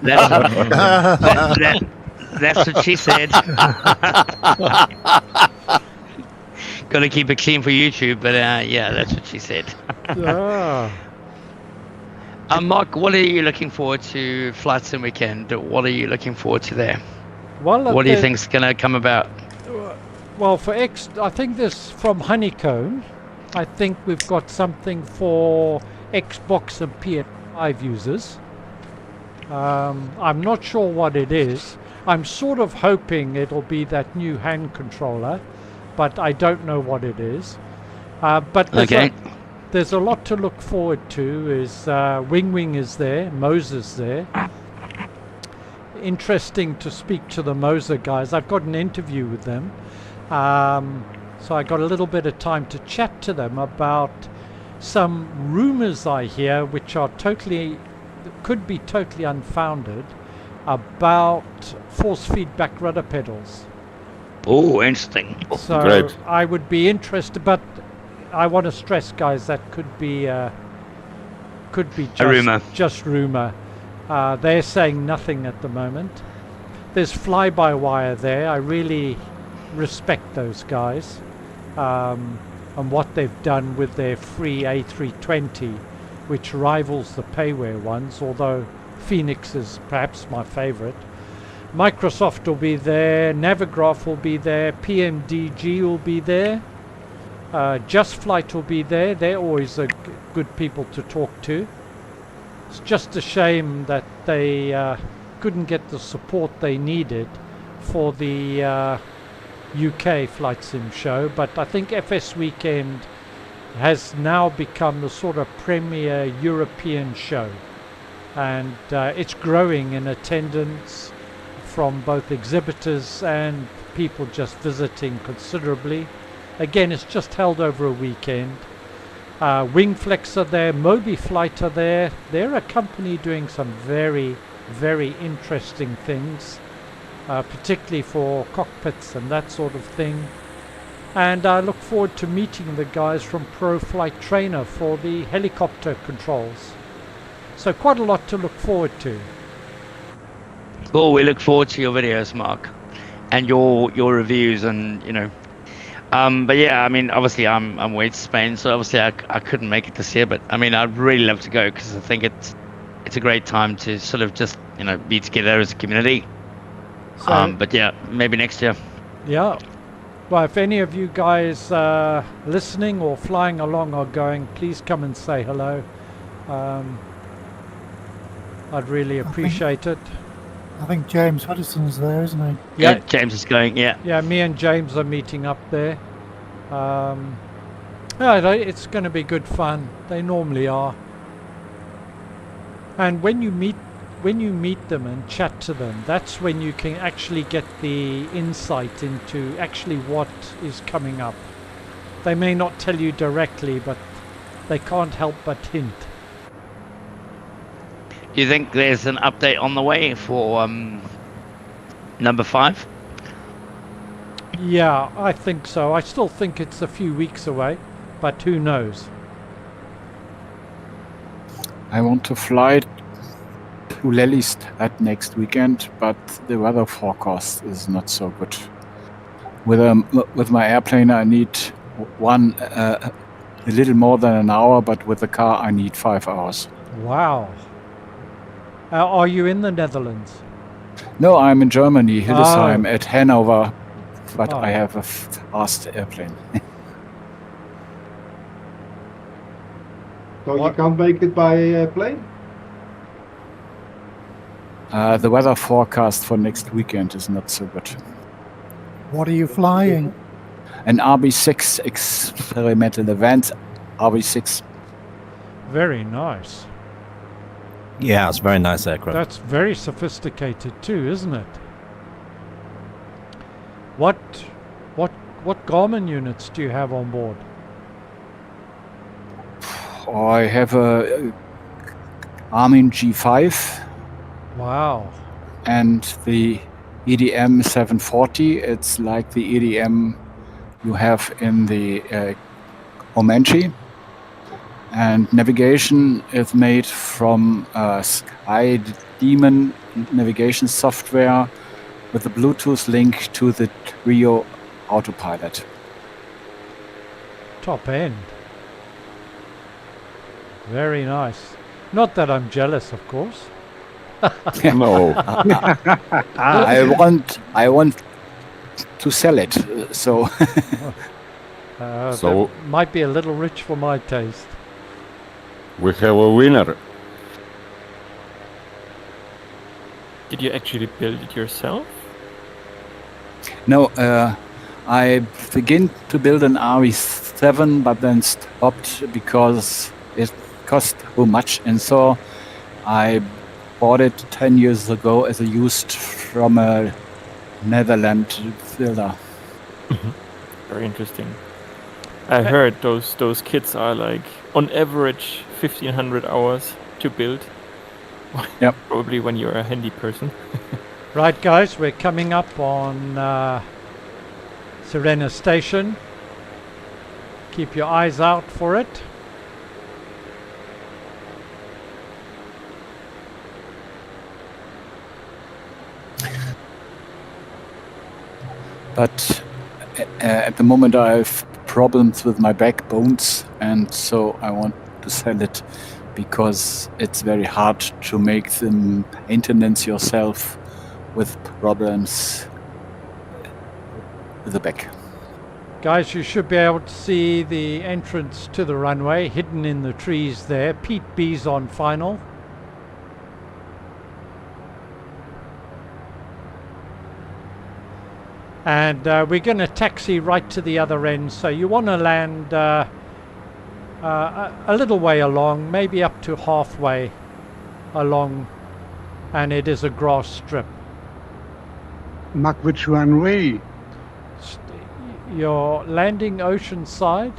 what she said. Got to keep it clean for YouTube, but yeah, that's what she said. Ah. Mark, what are you looking forward to Flight Sim weekend? What are you looking forward to there? Well, What do you think's going to come about? Well, for I think this from Honeycomb. I think we've got something for Xbox and PS5 users. I'm not sure what it is. I'm sort of hoping it'll be that new hand controller, but I don't know what it is. But there's a lot to look forward to. Is Wing is there, Moses there. Interesting to speak to the Moser guys. I've got an interview with them. So I got a little bit of time to chat to them about some rumors I hear, which are could be totally unfounded, about force feedback rudder pedals. Oh, interesting. So Great. I would be interested, but I want to stress, guys, that could be just a rumor. Just rumor. They're saying nothing at the moment. There's fly-by-wire there. I really respect those guys and what they've done with their free A320, which rivals the payware ones, although Phoenix is perhaps my favorite. Microsoft will be there, Navigraph will be there, PMDG will be there, Just Flight will be there. They're always good people to talk to. It's just a shame that they couldn't get the support they needed for the UK Flight Sim show, but I think FS Weekend has now become the sort of premier European show, and it's growing in attendance from both exhibitors and people just visiting considerably. Again, it's just held over a weekend. Wingflex are there, Moby Flight are there. They're a company doing some very, very interesting things, particularly for cockpits and that sort of thing. And I look forward to meeting the guys from Pro Flight Trainer for the helicopter controls. So quite a lot to look forward to. Cool, we look forward to your videos, Mark, and your reviews, and but yeah, I mean, obviously I'm away to Spain, so obviously I couldn't make it this year, but I mean, I'd really love to go because I think it's a great time to sort of just be together as a community. So, but yeah, maybe next year. Yeah. Well, if any of you guys listening or flying along are going, please come and say hello. I'd really appreciate it. I think James Huddison's there, isn't he? Yeah, James is going, yeah. Yeah, me and James are meeting up there. Yeah, it's going to be good fun. They normally are. And when you meet them and chat to them, that's when you can actually get the insight into actually what is coming up. They may not tell you directly, but they can't help but hint. Do you think there's an update on the way for number 5? Yeah, I think so. I still think it's a few weeks away, but who knows? I want to fly to Lelystad next weekend, but the weather forecast is not so good. With my airplane, I need a little more than an hour, but with the car, I need 5 hours. Wow. Are you in the Netherlands? No, I'm in Germany, Hildesheim, at Hanover, but I have a fast airplane. So you can't make it by plane? The weather forecast for next weekend is not so good. What are you flying? An RB6 experimental event, RB6. Very nice. Yeah, it's a very nice aircraft. That's very sophisticated too, isn't it? What Garmin units do you have on board? I have a Garmin G5. Wow. And the EDM 740. It's like the EDM you have in the Comanche. And navigation is made from Sky Demon navigation software with a Bluetooth link to the Rio autopilot. Top end. Very nice. Not that I'm jealous, of course. No. I want to sell it, so. That might be a little rich for my taste. We have a winner. Did you actually build it yourself? No, I began to build an RV7, but then stopped because it cost too much, and so I bought it 10 years ago as a used from a Netherlands builder. Very interesting. I heard those kits are like on average 1,500 hours to build. Yep. Probably when you're a handy person. Right, guys, we're coming up on Sienna Station. Keep your eyes out for it. But at the moment I have problems with my backbones, and so I want to sell it because it's very hard to make the maintenance yourself with problems with the back. Guys, you should be able to see the entrance to the runway hidden in the trees there. Pete B's on final. And we're going to taxi right to the other end, so you want to land a little way along, maybe up to halfway along, and it is a grass strip. Mark which runway? You're landing oceanside,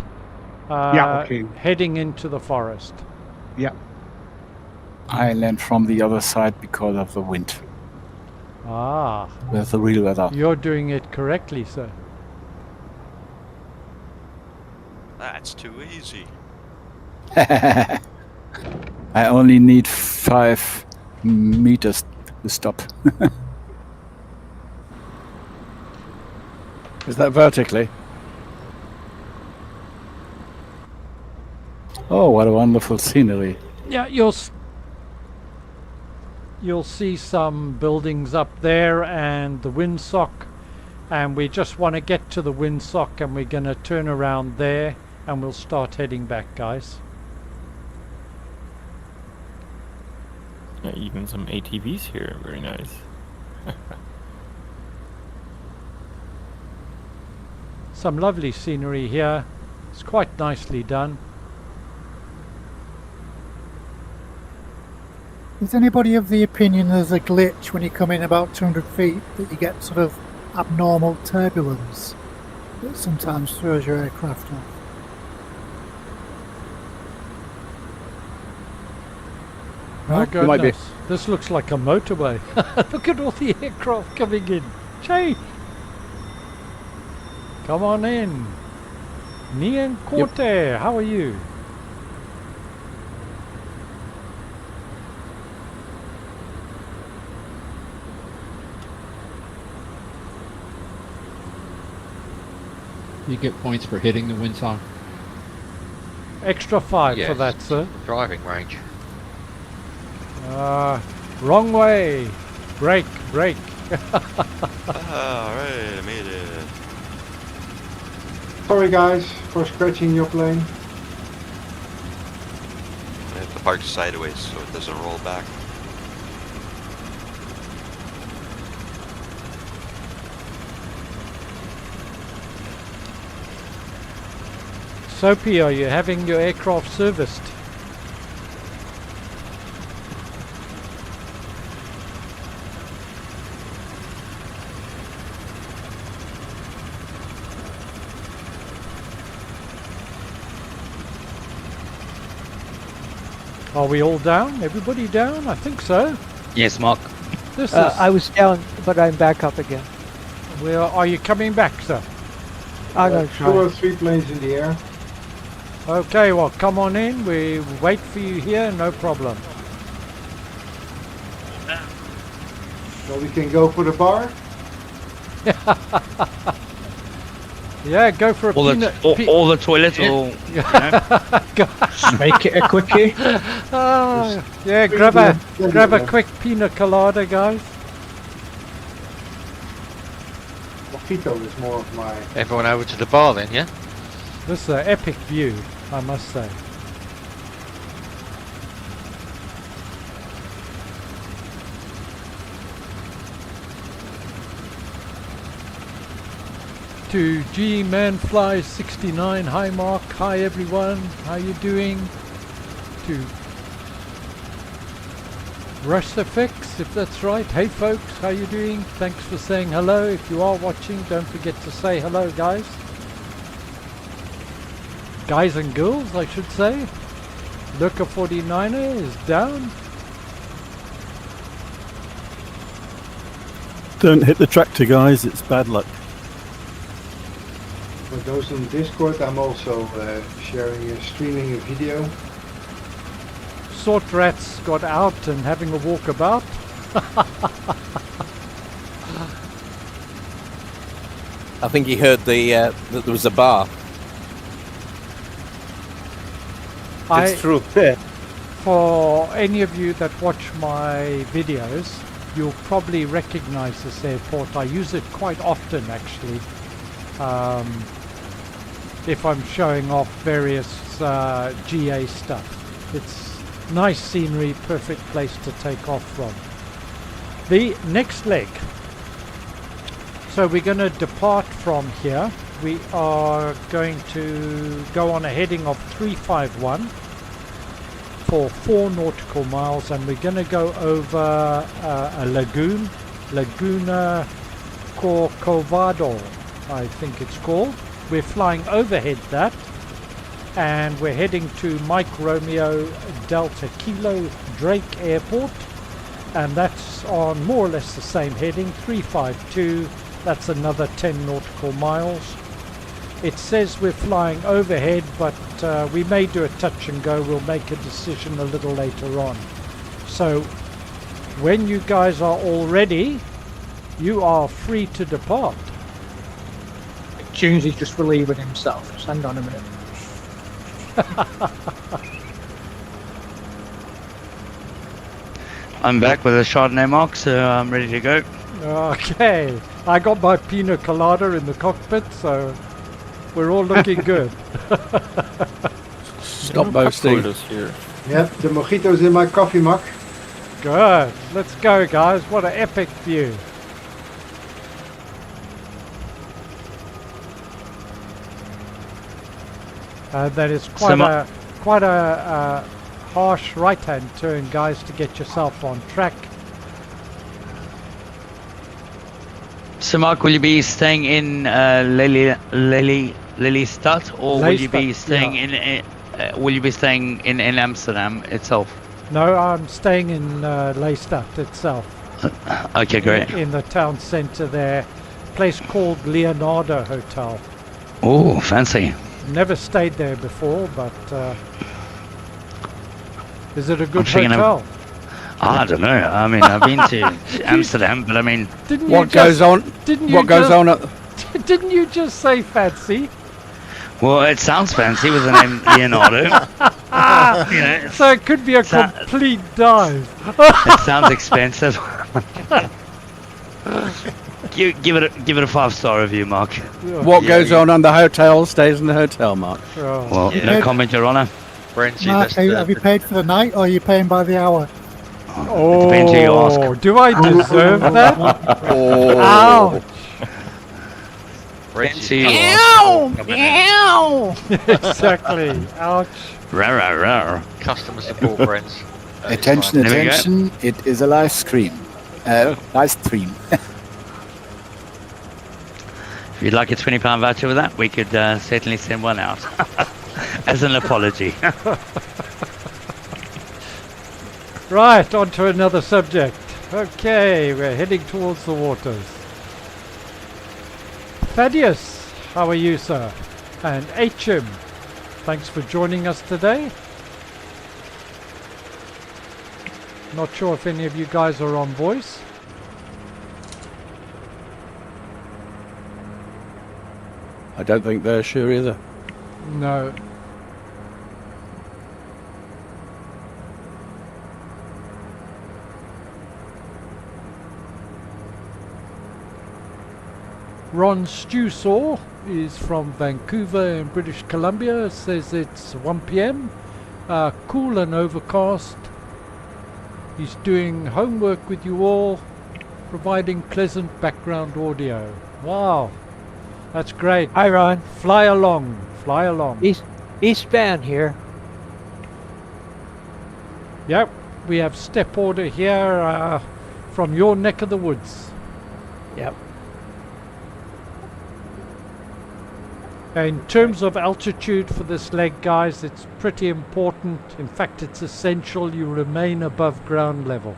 Yeah, okay. heading into the forest. Yeah. I land from the other side because of the wind. Ah. With the real weather. You're doing it correctly, sir. That's too easy. I only need 5 meters to stop. Is that vertically? Oh, what a wonderful scenery. Yeah, you'll see some buildings up there and the windsock, and we just want to get to the windsock, and we're going to turn around there and we'll start heading back, guys. Yeah, even some ATVs here, very nice. Some lovely scenery here. It's quite nicely done. Is anybody of the opinion there's a glitch when you come in about 200 feet that you get sort of abnormal turbulence that sometimes throws your aircraft off? My You might be. goodness, this looks like a motorway. Look at all the aircraft coming in. Jay, come on in. Nian Korte, how are you? You get points for hitting the windsong. Extra 5 for Yes. that, sir. Driving range. Wrong way. Brake, brake. Alright, I made it. Sorry guys for scratching your plane. I have to park sideways so it doesn't roll back. Soapy, are you having your aircraft serviced? Are we all down? Everybody down? I think so. Yes, Mark. This is. I was down, but I'm back up again. Where are you coming back, sir? I'm gonna 2 or try. 3 planes in the air. Okay, well, come on in. We wait for you here. No problem. So we can go for the bar. Yeah, go for a All peanut. all the toilets will. Make it a quickie. Yeah, grab a quick pina colada, guys. Mojito is more of my. Everyone over to the bar then, yeah? This is an epic view, I must say. To G Manfly 69, hi Mark, hi everyone, how you doing? To Russifix, if that's right, hey folks, how you doing? Thanks for saying hello. If you are watching, don't forget to say hello, guys. Guys and girls, I should say. Lurker 49er is down. Don't hit the tractor, guys. It's bad luck. For those on Discord, I'm also streaming a video. Sort Rats got out and having a walk about. I think he heard that there was a bar. It's true. For any of you that watch my videos, you'll probably recognize this airport. I use it quite often, actually. If I'm showing off various GA stuff. It's nice scenery, perfect place to take off from. The next leg. So we're going to depart from here. We are going to go on a heading of 351 for 4 nautical miles, and we're going to go over a lagoon, Laguna Corcovado, I think it's called. We're flying overhead that, and we're heading to Mike Romeo Delta Kilo Drake Airport, and that's on more or less the same heading, 352. That's another 10 nautical miles. It says we're flying overhead, but we may do a touch and go. We'll make a decision a little later on. So when you guys are all ready, you are free to depart. Tunesy's just relieving himself. Just hang on a minute. I'm back with a Chardonnay, Mark, so I'm ready to go. Okay, I got my pina colada in the cockpit, so we're all looking good. Stop boasting. Here. Yep, the mojito's in my coffee mug. Good. Let's go, guys. What an epic view. That is quite a harsh right-hand turn, guys, to get yourself on track. So, Mark, will you be staying in Lelystad, or will you be staying in? Will you be staying in Amsterdam itself? No, I'm staying in Lelystad itself. Okay, great. In the town centre there. Place called Leonardo Hotel. Oh, fancy. Never stayed there before, but is it a good I'm thinking hotel? I don't know. I mean, I've been to Amsterdam, but I mean, What goes on? What goes on at? Didn't you just say fancy? well, it sounds fancy with the name Leonardo. You know, So it could be a complete dive. it sounds expensive. give it a 5-star review, Mark. What goes on the hotel stays in the hotel, Mark. Well, no comment, Your Honour. Mark, have you paid for the night or are you paying by the hour? Oh, depends who you ask. do I deserve that? Ouch. Ow! Exactly. Ouch. Rawr. Customer support, friends. Attention, attention! It is a live stream. Live stream. If you'd like a £20 voucher with that, we could certainly send one out as an apology. Right, on to another subject. Okay, we're heading towards the waters. Thaddeus, how are you, sir? And HM, thanks for joining us today. Not sure if any of you guys are on voice. I don't think they're sure either. No. Ron Stewsaw is from Vancouver in British Columbia, says it's 1 p.m. Cool and overcast. He's doing homework with you all, providing pleasant background audio. Wow, that's great. Hi, Ron. Fly along, fly along. Eastbound here. Yep, we have step order here from your neck of the woods. Yep. In terms of altitude for this leg, guys, it's pretty important. In fact, it's essential you remain above ground level.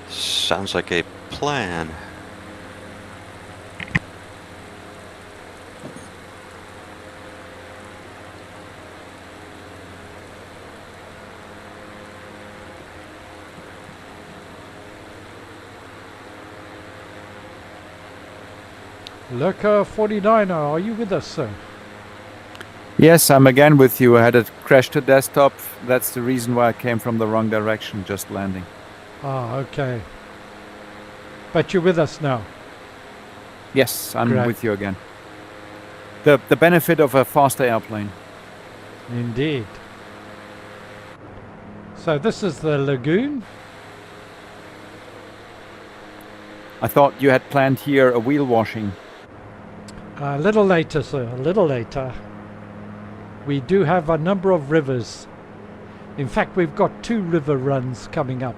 Sounds like a plan. Lurker 49er, are you with us, sir? Yes, I'm again with you. I had a crash to desktop. That's the reason why I came from the wrong direction, just landing. Ah, okay. But you're with us now? Yes, I'm Great. with you again. The benefit of a faster airplane. Indeed. So this is the lagoon. I thought you had planned here a wheel washing. A little later, sir, a little later. We do have a number of rivers. In fact, we've got 2 river runs coming up.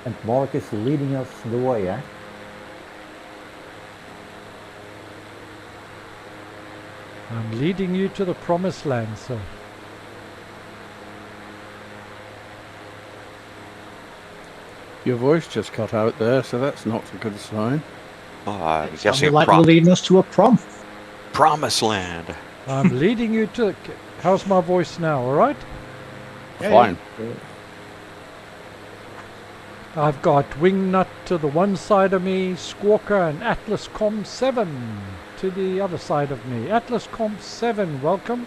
And Mark is leading us the way, eh? I'm leading you to the promised land, sir. Your voice just cut out there, so that's not a good sign. Oh, I'm Sounded guessing like we're leading us to a prom. promised land. I'm leading you to... How's my voice now, alright? Fine. I've got Wingnut to the one side of me, Squawker and Atlas Com 7 to the other side of me. Atlas Com 7, welcome.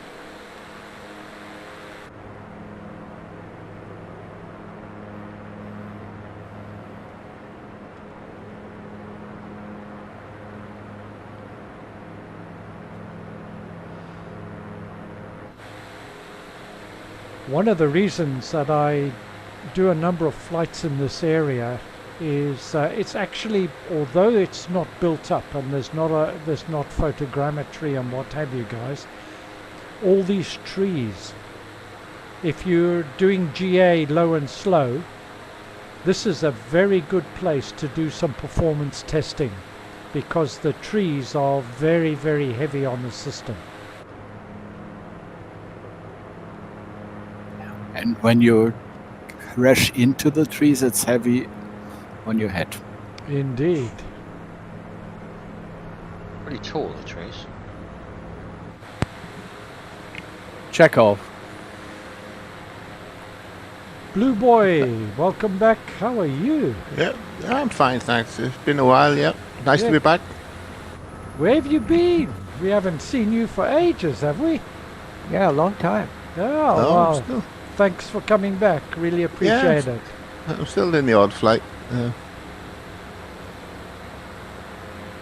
One of the reasons that I do a number of flights in this area is it's actually, although it's not built up and there's not photogrammetry and what have you guys, all these trees, if you're doing GA low and slow, this is a very good place to do some performance testing because the trees are very, very heavy on the system. And when you crash into the trees, it's heavy on your head. Indeed. Pretty tall, the trees. Chekhov. Blue Boy, welcome back. How are you? Yeah, I'm fine, thanks. It's been a while, yeah. Nice to be back. Where have you been? We haven't seen you for ages, have we? Yeah, a long time. Oh, well, thanks for coming back. Really appreciate it. I'm still in the odd flight.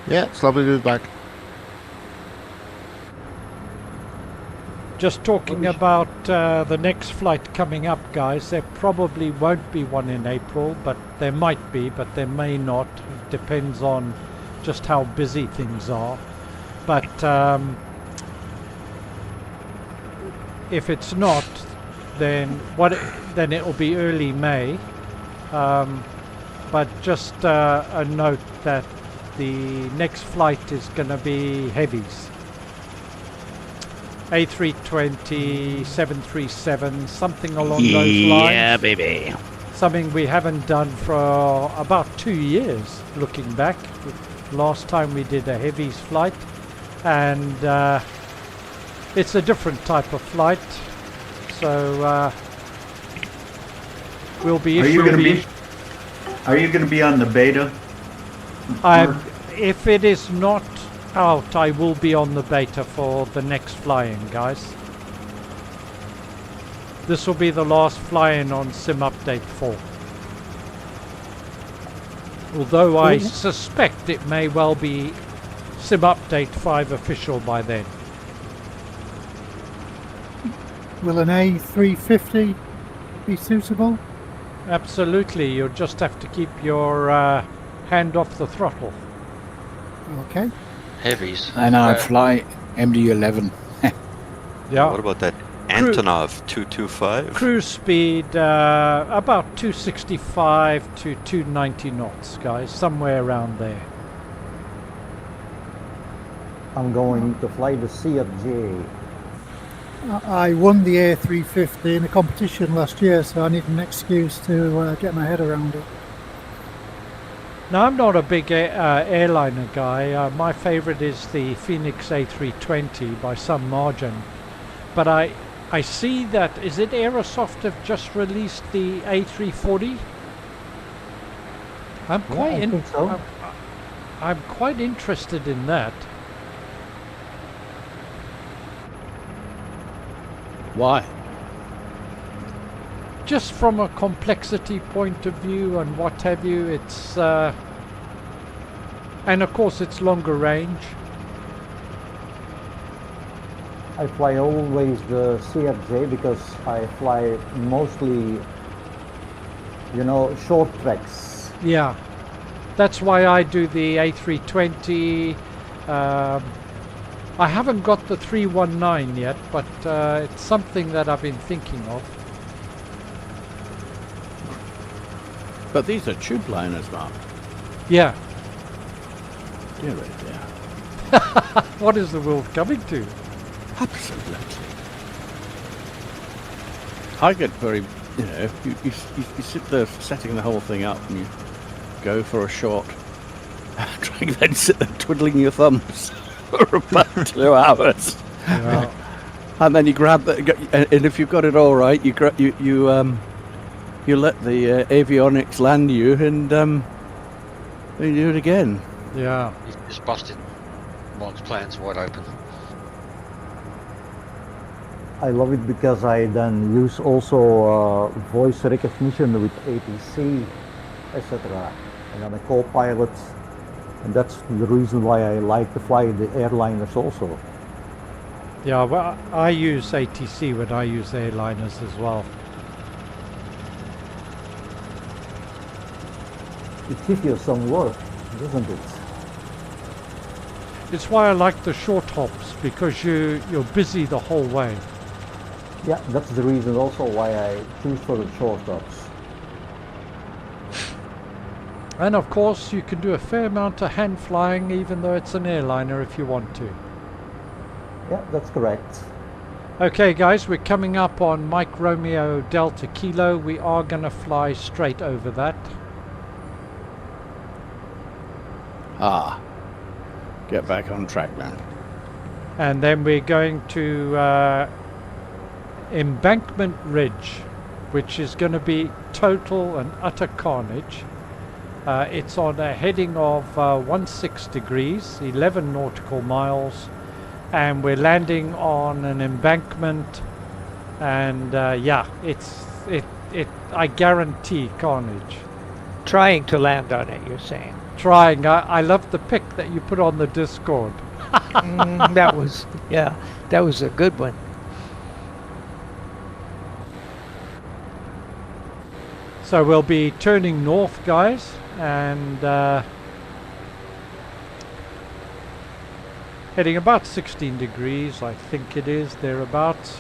Yeah, it's lovely to be back. Just talking about the next flight coming up, guys. There probably won't be one in April, but there might be, but there may not. It depends on just how busy things are. But if it's not, then it will be early May. But just a note that the next flight is going to be heavies. A320, 737, something along those lines. Yeah, baby. Something we haven't done for about 2 years, looking back. Last time we did a heavies flight, and it's a different type of flight. So we'll be issuing. Are you going to be on the beta? If it is not out, I will be on the beta for the next fly-in, guys. This will be the last fly-in on Sim Update 4. Although I suspect it may well be Sim Update 5 official by then. Will an A350 be suitable? Absolutely, you'll just have to keep your hand off the throttle. Okay. Heavies. And I fly MD-11. Yeah. What about that Antonov 225? Cruise speed about 265 to 290 knots, guys, somewhere around there. I'm going to fly the CFJ. I won the A350 in a competition last year, so I need an excuse to get my head around it. Now, I'm not a big airliner guy. My favorite is the Phoenix A320 by some margin. But I see that, is it Aerosoft have just released the A340? I'm quite interested in that. Why? Just from a complexity point of view and what have you, it's and of course it's longer range. I fly always the CFJ because I fly mostly, short treks. Yeah, that's why I do the A320. I haven't got the 319 yet, but it's something that I've been thinking of. But these are tube liners, Mark. Yeah. Dear, dear. What is the world coming to? Absolutely. I get very, you sit there setting the whole thing up and you go for a shot, trying to then sit there twiddling your thumbs for about 2 hours. Yeah. And then you grab the, and if you've got it all right, you let the avionics land you, and you do it again. Yeah. He's just busted Mark's plans wide open. I love it because I then use also voice recognition with ATC, etc. And I'm a co-pilot, and that's the reason why I like to fly the airliners also. Yeah, well, I use ATC when I use airliners as well. it gives you some work, doesn't it? It's why I like the short hops, because you're busy the whole way. Yeah, that's the reason also why I choose for the short hops. And of course you can do a fair amount of hand flying even though it's an airliner if you want to. Yeah, that's correct. Okay guys, we're coming up on Mike Romeo Delta Kilo. We are going to fly straight over that. Ah, get back on track now. And then we're going to Embankment Ridge, which is going to be total and utter carnage. It's on a heading of 16 degrees, 11 nautical miles, and we're landing on an embankment, and yeah, I guarantee carnage. Trying to land on it, you're saying? Trying. I love the pic that you put on the Discord. That was, yeah, that was a good one. So we'll be turning north, guys, and heading about 16 degrees, I think it is, thereabouts.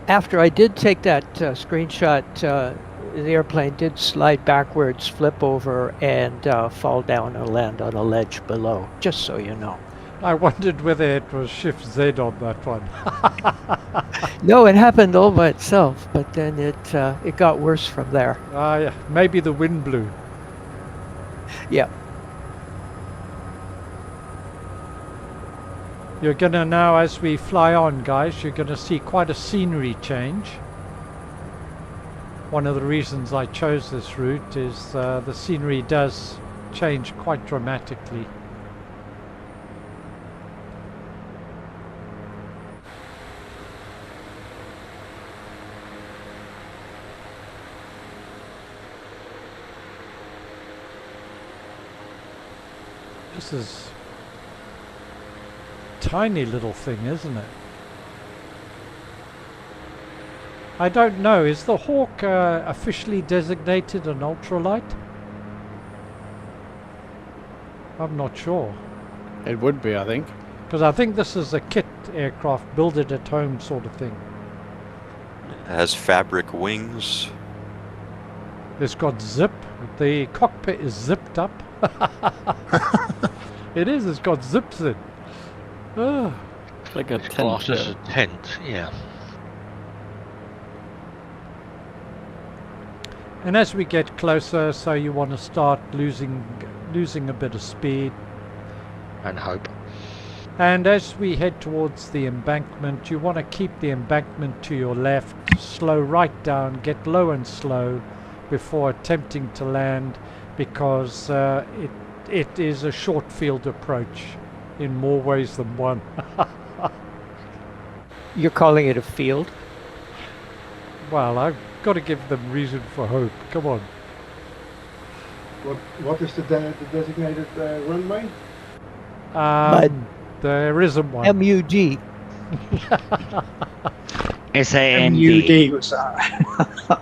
After I did take that screenshot, the airplane did slide backwards, flip over, and fall down and land on a ledge below, just so you know. I wondered whether it was Shift Z on that one. No, it happened all by itself, but then it got worse from there. Yeah, maybe the wind blew. Yeah. You're gonna now, as we fly on, guys, you're gonna see quite a scenery change. One of the reasons I chose this route is the scenery does change quite dramatically. This is a tiny little thing, isn't it? I don't know, is the Hawk officially designated an ultralight? I'm not sure. It would be, I think. Because I think this is a kit aircraft, build it at home sort of thing. It has fabric wings. It's got zip. The cockpit is zipped up. It is, it's got zips in. Oh. It's like a tent. Class as a tent, yeah. And as we get closer, so you want to start losing a bit of speed. And hope. And as we head towards the embankment, you want to keep the embankment to your left, slow right down, get low and slow before attempting to land, because it is a short field approach in more ways than one. You're calling it a field? Well, I've got to give them reason for hope. Come on. What is the designated runway? There isn't one. MUD. SAND. MUD was that?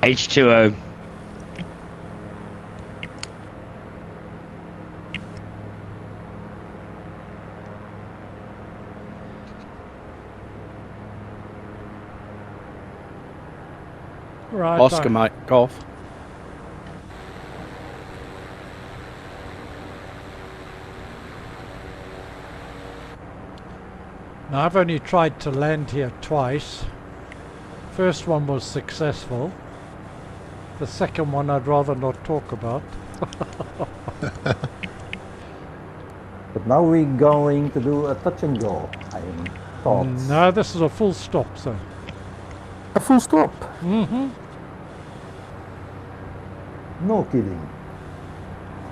H2O. Right, Oscar Mike Golf. Now I've only tried to land here twice. First one was successful. The second one I'd rather not talk about. But now we're going to do a touch and go, I thought. No, this is a full stop, sir. A full stop? Mm-hmm. No kidding.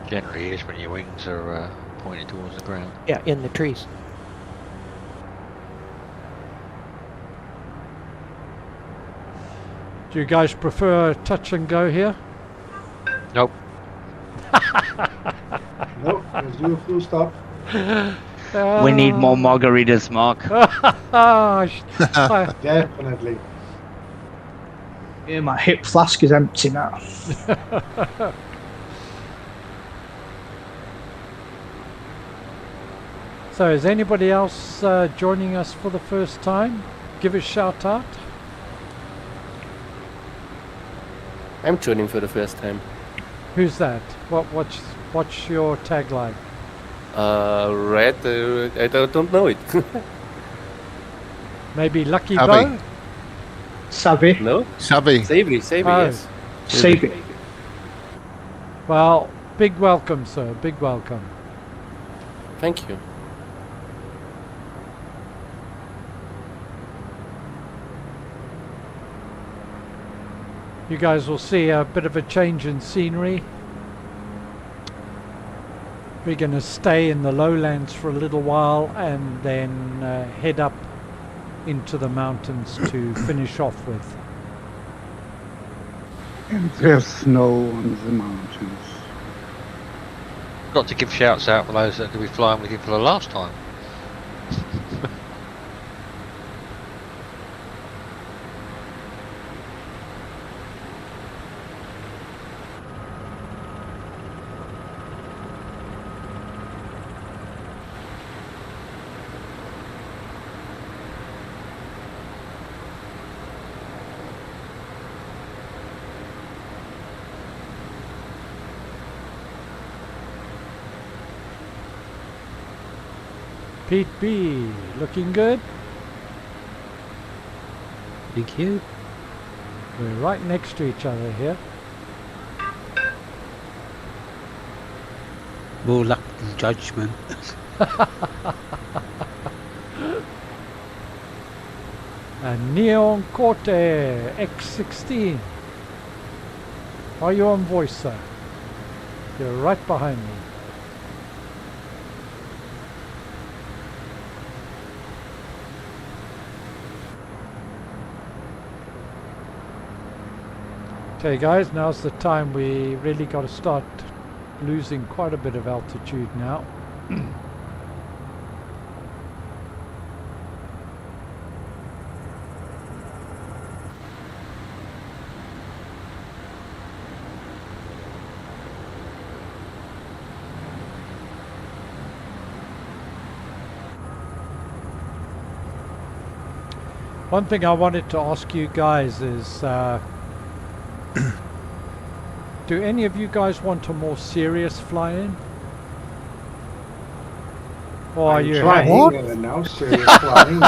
Generally is when your wings are pointed towards the ground. Yeah, in the trees. Do you guys prefer touch and go here? Nope. Nope, let's do a full stop. We need more margaritas, Mark. Definitely. Yeah, my hip flask is empty now. So is anybody else joining us for the first time? Give a shout out. I'm joining for the first time. Who's that? What's your tagline? Red, I don't know it. Maybe Lucky Savvy. Bo? Savvy. No? Savvy. Savvy, Oh. yes. Savvy. Well, big welcome, sir. Big welcome. Thank you. You guys will see a bit of a change in scenery. We're going to stay in the lowlands for a little while and then head up into the mountains to finish off with. And there's snow on the mountains. Got to give shouts out for those that could be flying with you for the last time. Pete B, looking good? Thank you. We're right next to each other here. More luck than judgment. And Neon Corte X16. Are you on voice, sir? You're right behind me. Okay guys, now's the time we really got to start losing quite a bit of altitude now. One thing I wanted to ask you guys is do any of you guys want a more serious fly-in? Or are you trying now serious flying?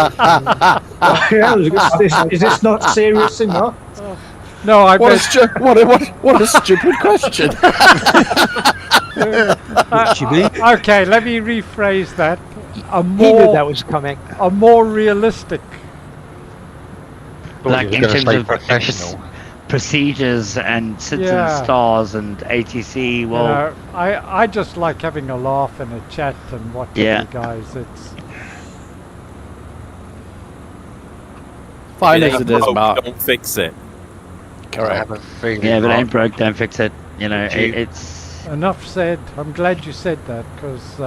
Is this not serious enough? No, I What bet. what a stupid question. Okay, let me rephrase that. A He knew more that was coming. a more realistic. Like in Gonna terms say of professional. procedures and sits and stars and ATC. Well, You know, I just like having a laugh and a chat and whatever, Yeah. guys. It's Fine as it is, Mark. Don't fix it. I have a feeling. yeah, but Mark, ain't broke, don't fix it. You know, Gee. it's enough said. I'm glad you said that because.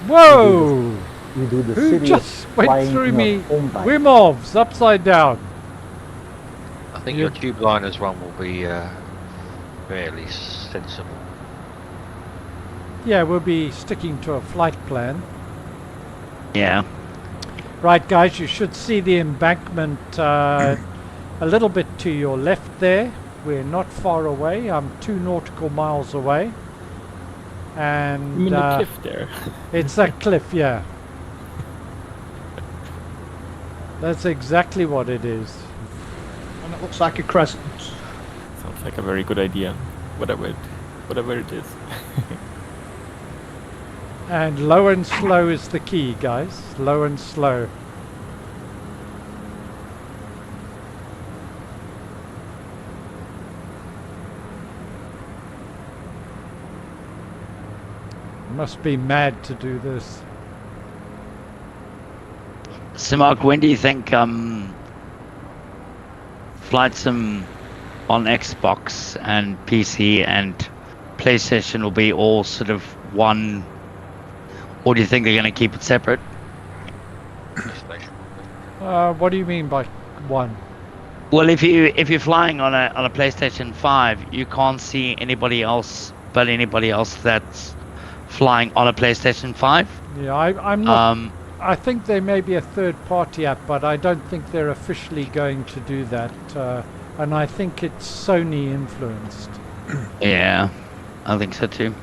Whoa! We do the Who city just went flying through in me? our own time. Wimovs upside down. I think your tube liners one will be fairly sensible. Yeah, we'll be sticking to a flight plan. yeah. Right, guys, you should see the embankment a little bit to your left there. We're not far away. I'm 2 nautical miles away. And You mean the cliff there? It's a cliff, yeah. That's exactly what it is. And it looks like a crescent. Sounds like a very good idea. Whatever it is. And low and slow is the key, guys. Low and slow. Must be mad to do this. So, Mark, when do you think Flight Sim on Xbox and PC and PlayStation will be all sort of one, or do you think they're going to keep it separate? What do you mean by one? Well, if you're flying on a PlayStation 5, you can't see anybody else but anybody else that's flying on a PlayStation 5. Yeah, I'm not. I think there may be a third-party app, but I don't think they're officially going to do that. And I think it's Sony influenced. Yeah, I think so too.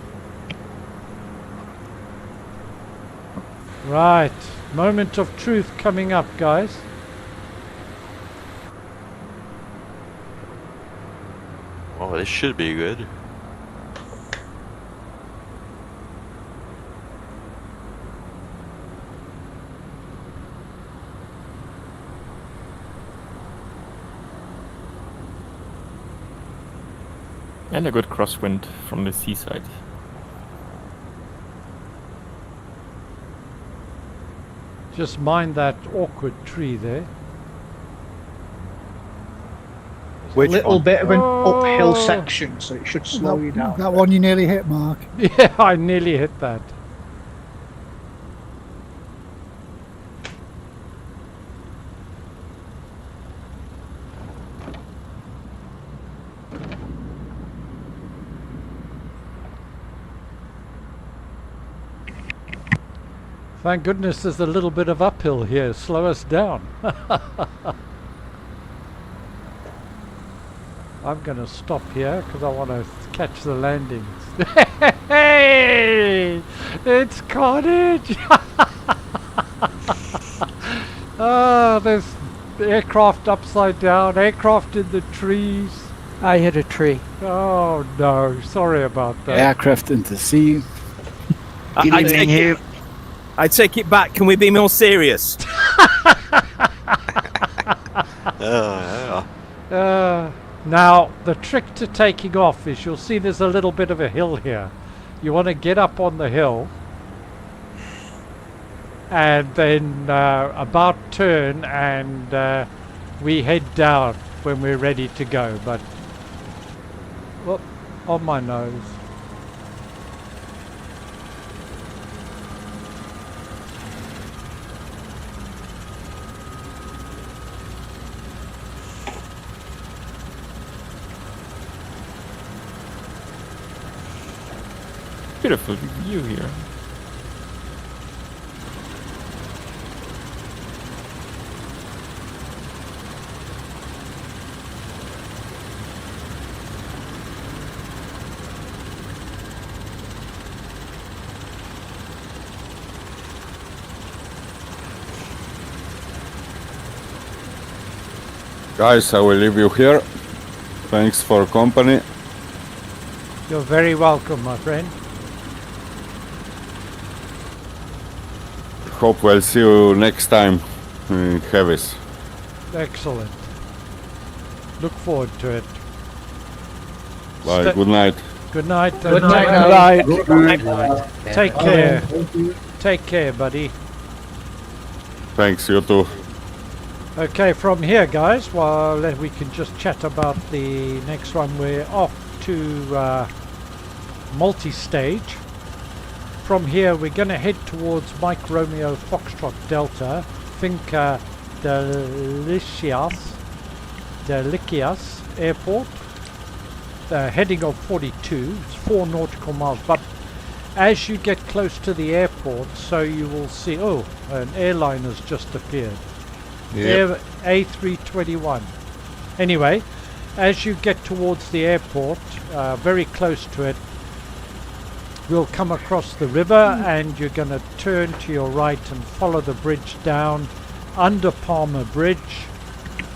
Right, moment of truth coming up, guys. Oh, this should be good. And a good crosswind from the seaside. Just mind that awkward tree there. Which little one? bit of an uphill section, so it should slow you down. That one you nearly hit, Mark. Yeah, I nearly hit that. Thank goodness there's a little bit of uphill here. Slow us down. I'm going to stop here because I want to catch the landings. Hey! It's carnage! Oh, there's aircraft upside down, aircraft in the trees. I hit a tree. Oh no, sorry about that. Aircraft in the sea. I take it back. Can we be more serious? Now, the trick to taking off is you'll see there's a little bit of a hill here. You want to get up on the hill and then about turn and we head down when we're ready to go. But, whoop, on my nose. Beautiful view here. Guys, I will leave you here. Thanks for company. You're very welcome, my friend. Hope we'll see you next time in Heavis. Excellent. Look forward to it. Bye. Good night. Good night. Good night. Good night. Take care. Take care, buddy. Thanks, you too. Okay, from here, guys, well, we can just chat about the next one. We're off to multi-stage. From here, we're going to head towards Mike Romeo Foxtrot Delta, Finca Delicias Airport, heading of 42. It's 4 nautical miles. But as you get close to the airport, so you will see, oh, an airline has just appeared. Yep. A321. Anyway, as you get towards the airport, very close to it, we'll come across the river and you're going to turn to your right and follow the bridge down under Palmer Bridge,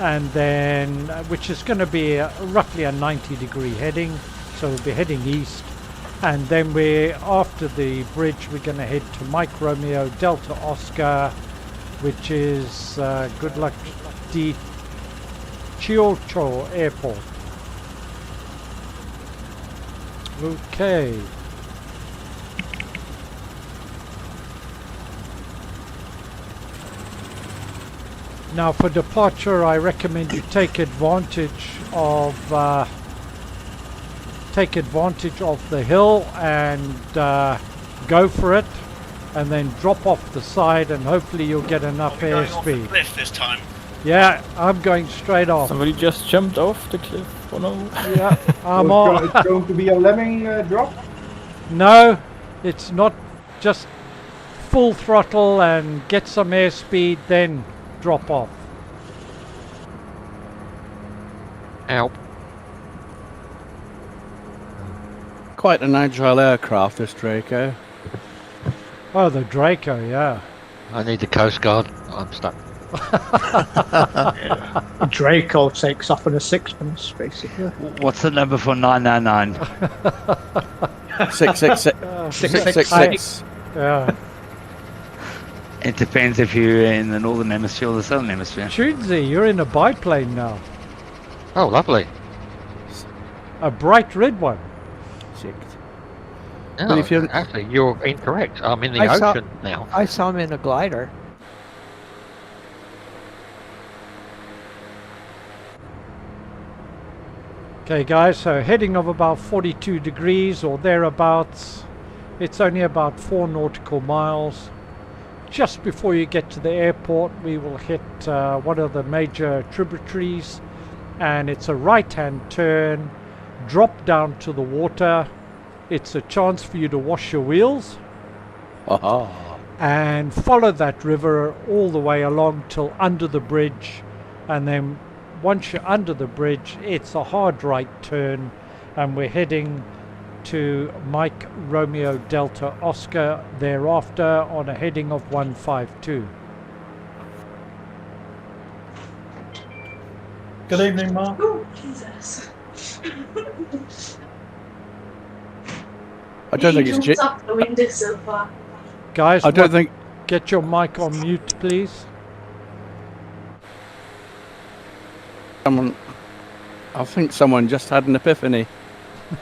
and then which is going to be roughly a 90-degree heading, so we'll be heading east, and then we're after the bridge we're going to head to Mike Romeo Delta Oscar, which is good luck Di Chiocho Airport. Okay. Now for departure, I recommend you take advantage of the hill and go for it, and then drop off the side, and hopefully you'll get enough airspeed. Cliff this time. Yeah, I'm going straight off. Somebody just jumped off the cliff. Oh no. Yeah, I'm So on. it's going to be a lemming drop? No, it's not. Just full throttle and get some airspeed, then drop off. Help. Quite an agile aircraft, this Draco. Oh, the Draco, yeah. I need the Coast Guard. I'm stuck. Draco takes off in a sixpence, basically. What's the number for 999? 666. 666. Yeah. It depends if you're in the northern hemisphere or the southern hemisphere. Tunesy, you're in a biplane now. Oh, lovely. A bright red one. No, Well, if you're- actually, you're incorrect. I'm in the I saw- ocean now. I saw him in a glider. Okay guys, so heading of about 42 degrees or thereabouts. It's only about 4 nautical miles. Just before you get to the airport, we will hit one of the major tributaries, and it's a right-hand turn, drop down to the water. It's a chance for you to wash your wheels and follow that river all the way along till under the bridge, and then once you're under the bridge, it's a hard right turn, and we're heading to Mike Romeo Delta Oscar thereafter on a heading of 152. Good evening, Mark. Oh, Jesus. I don't think it's... Jumped up the window so far. Guys, I don't think... get your mic on mute, please. I think someone just had an epiphany. Is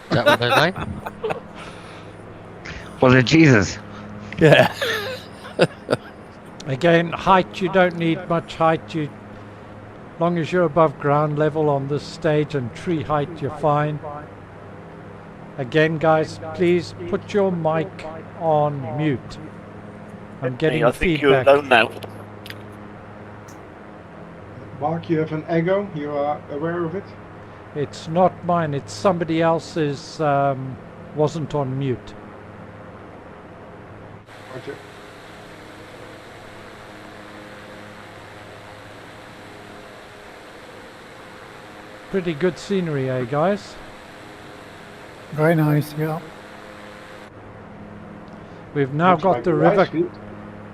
that what they say? Was it Jesus? Yeah. Again, height, you don't need much height. You, long as you're above ground level on this stage and tree height, you're fine. Again, guys, please put your mic on mute. I'm getting I think feedback. you're alone now. Mark, you have an echo. You are aware of it? It's not mine, it's somebody else's, wasn't on mute. Roger. Pretty good scenery, eh, guys? Very nice, yeah. We've now Looks got like the a river, rice field.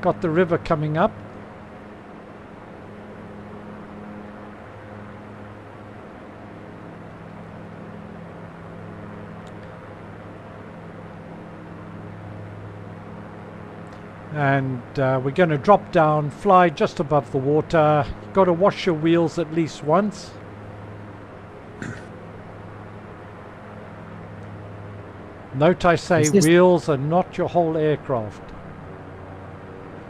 got the river coming up. And we're going to drop down, fly just above the water. Got to wash your wheels at least once. Note I say wheels and not your whole aircraft.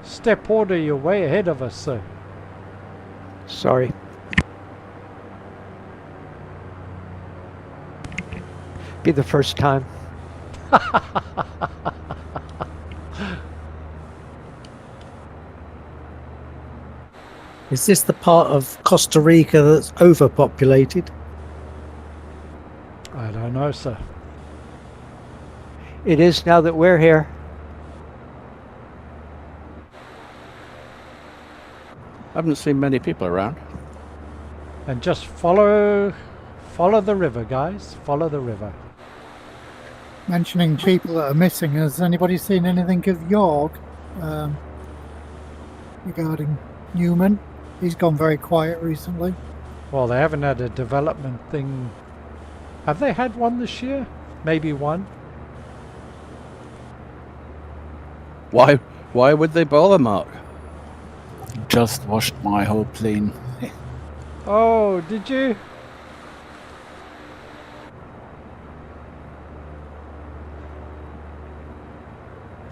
Step order, you're way ahead of us, sir. Sorry. Be the first time. Is this the part of Costa Rica that's overpopulated? I don't know, sir. It is now that we're here. I haven't seen many people around. And just follow the river, guys. Follow the river. Mentioning people that are missing, has anybody seen anything of York regarding Newman? He's gone very quiet recently. Well, they haven't had a development thing. Have they had one this year? Maybe one. Why would they bother, Mark? Just washed my whole plane. Oh, did you?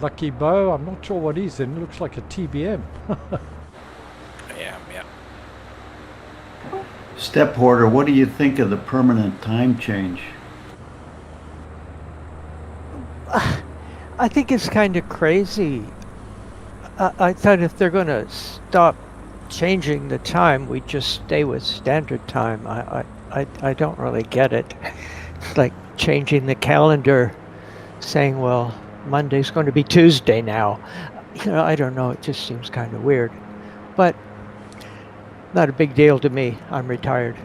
Lucky Bo, I'm not sure what he's in. Looks like a TBM. Yeah. Step Porter, what do you think of the permanent time change? I think it's kind of crazy. I thought if they're going to stop changing the time, we just stay with standard time. I don't really get it. It's like changing the calendar, saying, well, Monday's going to be Tuesday now. You know, I don't know. It just seems kind of weird. But not a big deal to me. I'm retired.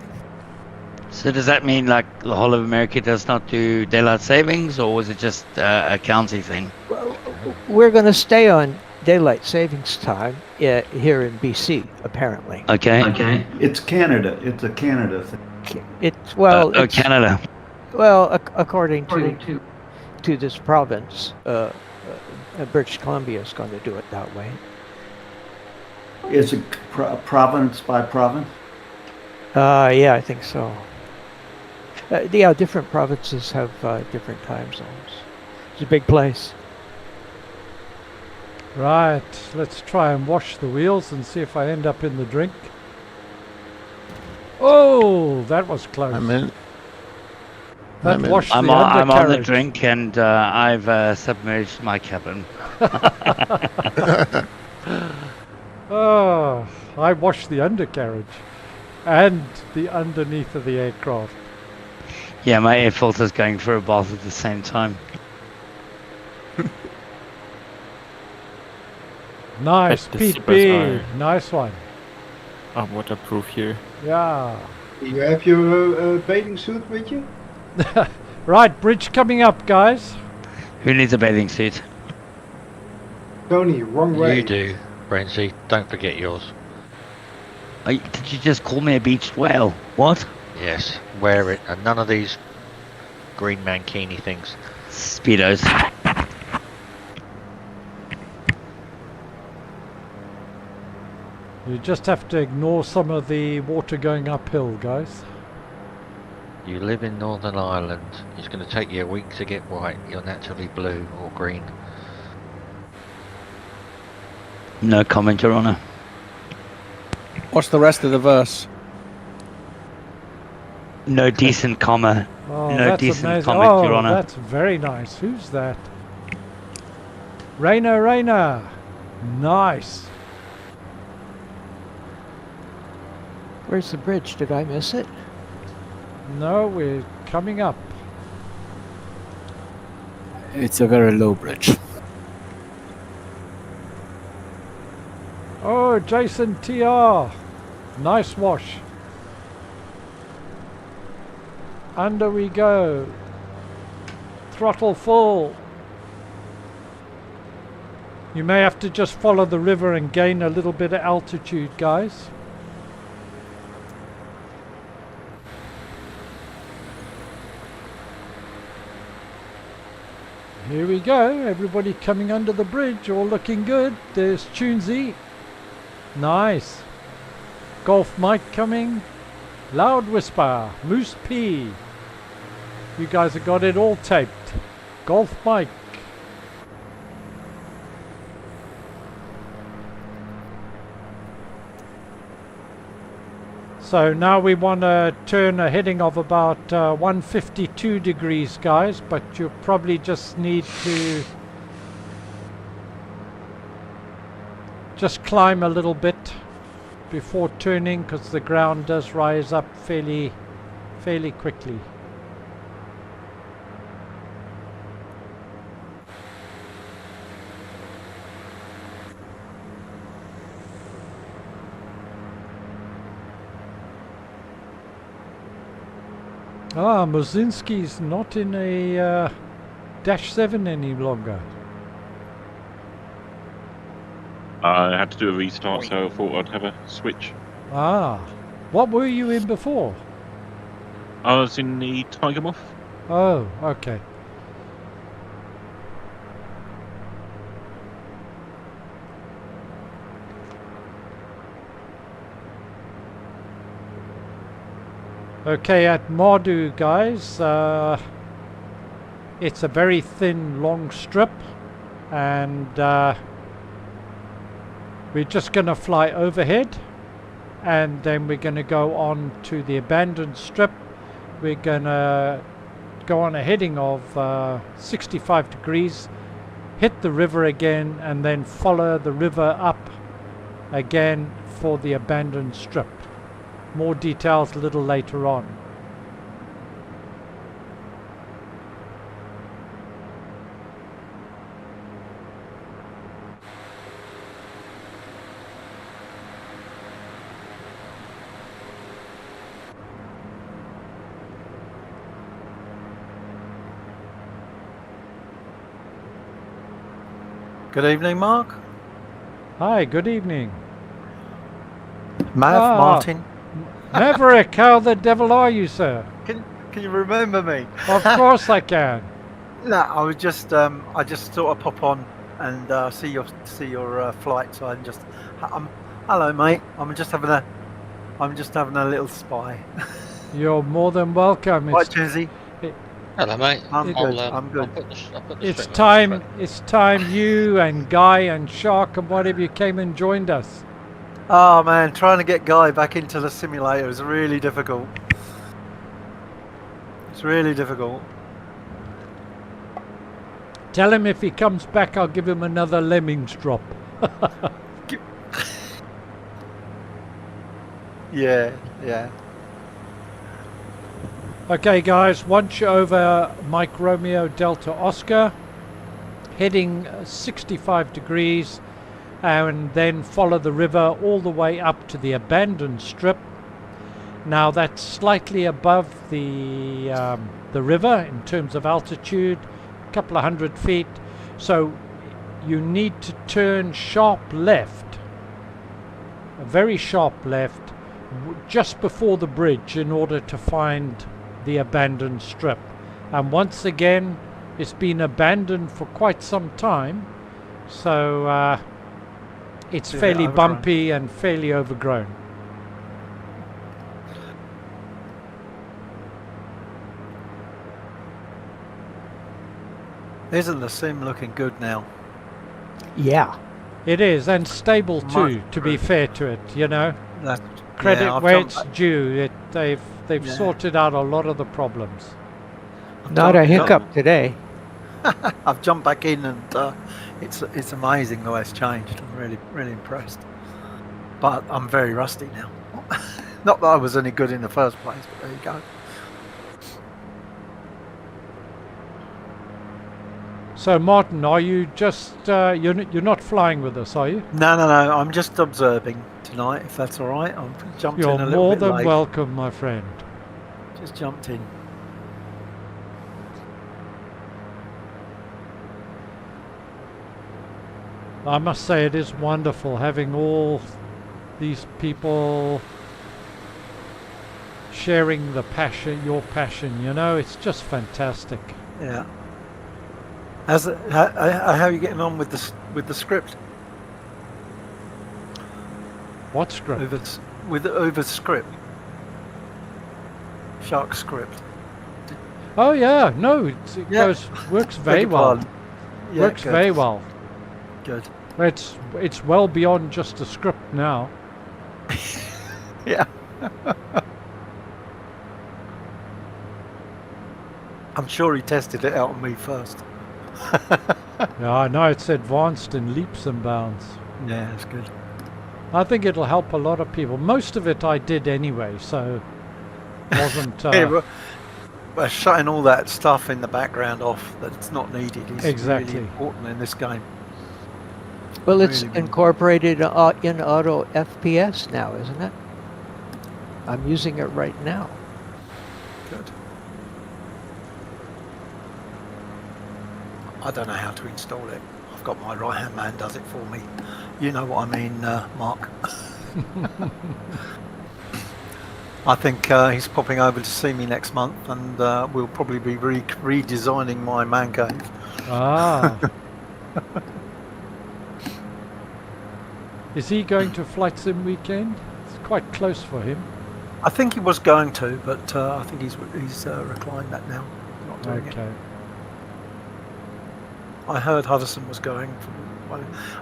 So does that mean like the whole of America does not do daylight savings, or was it just a county thing? We're going to stay on daylight savings time here in BC, apparently. Okay. It's Canada. It's a Canada thing. It's well. It's, Canada. Well, according to this province, British Columbia is going to do it that way. Is it province by province? Yeah, I think so. Yeah, different provinces have different time zones. It's a big place. Right, let's try and wash the wheels and see if I end up in the drink. Oh, that was close. I'm in. That washed I'm the on the undercarriage. drink, and I've submerged my cabin. Oh, I washed the undercarriage and the underneath of the aircraft. Yeah, my air filter's going for a bath at the same time. Nice, The Pete zippers B. are- Nice one. Are waterproof here. Yeah. You have your bathing suit with you? Right, bridge coming up, guys. Who needs a bathing suit? Tony, wrong way. You do, Brenzy. Don't forget yours. Did you just call me a beached whale? What? Yes, wear it, and none of these green mankini things. Speedos. You just have to ignore some of the water going uphill, guys. You live in Northern Ireland. It's going to take you a week to get white. You're naturally blue or green. No comment, Your Honour. What's the rest of the verse? No decent comma. Oh, No that's decent amazing. comment, Oh, Your Honour. that's very nice. Who's that? Raina. Nice. Where's the bridge? Did I miss it? No, we're coming up. It's a very low bridge. Oh, Jason TR. Nice wash. Under we go. Throttle full. You may have to just follow the river and gain a little bit of altitude, guys. Here we go, everybody coming under the bridge, all looking good. There's Tunesy. Nice. Golf Mike coming. Loud Whisper. Moose P. You guys have got it all taped. Golf Mike. So now we want to turn a heading of about 152 degrees, guys, but you probably just need to just climb a little bit before turning, because the ground does rise up fairly quickly. Ah, Mozinski's not in a Dash 7 any longer. I had to do a restart, so I thought I'd have a switch. Ah, what were you in before? I was in the Tiger Moth. Oh, okay. Okay, at Mardu, guys, it's a very thin, long strip, and we're just going to fly overhead, and then we're going to go on to the abandoned strip. We're going to go on a heading of 65 degrees, hit the river again, and then follow the river up again for the abandoned strip. More details a little later on. Good evening, Mark. Hi, good evening. Martin. Maverick, how the devil are you, sir? Can you remember me? Of course I can. No, I was just I just thought I'd pop on and see your flight. So hello, mate. I'm just having a little spy. You're more than welcome. Right, Jizzy. Hello, mate. I'm good. It's time you and Guy and Shark and whatever you came and joined us. Oh man, trying to get Guy back into the simulator is really difficult. It's really difficult. Tell him if he comes back, I'll give him another lemmings drop. Yeah. Okay guys, once you're over Mike Romeo Delta Oscar, heading 65 degrees, and then follow the river all the way up to the abandoned strip. Now that's slightly above the river in terms of altitude, a couple of 100 feet, so you need to turn sharp left, a very sharp left, just before the bridge in order to find the abandoned strip. And once again, it's been abandoned for quite some time, so it's fairly bumpy and fairly overgrown. Isn't the sim looking good now? Yeah. It is, and stable too, to be fair to it, you know. Credit where it's due. They've sorted out a lot of the problems. Not a hiccup today. I've jumped back in and it's amazing the way it's changed. I'm really impressed. But I'm very rusty now. Not that I was any good in the first place, but there you go. So Martin, are you just you're not flying with us, are you? No. I'm just observing tonight, if that's all right. I've jumped in a little bit late. You're more than welcome, my friend. Just jumped in. I must say it is wonderful having all these people sharing the passion, your passion, you know, it's just fantastic. Yeah. How are you getting on with the script? What script? Over script. Shark script. Oh yeah, no, works very well. Yeah, works good. very well. Good. It's well beyond just a script now. Yeah. I'm sure he tested it out on me first. Yeah, I know it's advanced in leaps and bounds. Yeah, that's good. I think it'll help a lot of people. Most of it I did anyway, so wasn't. We're shutting all that stuff in the background off that's not needed is exactly really important in this game. Well, it's incorporated in auto FPS now, isn't it? I'm using it right now. Good. I don't know how to install it. I've got my right-hand man does it for me. You know what I mean, Mark. I think he's popping over to see me next month, and we'll probably be redesigning my man cave. Ah. Is he going to Flight Sim weekend? It's quite close for him. I think he was going to, but I think he's reclined that now. Not doing it. I heard Hudson was going.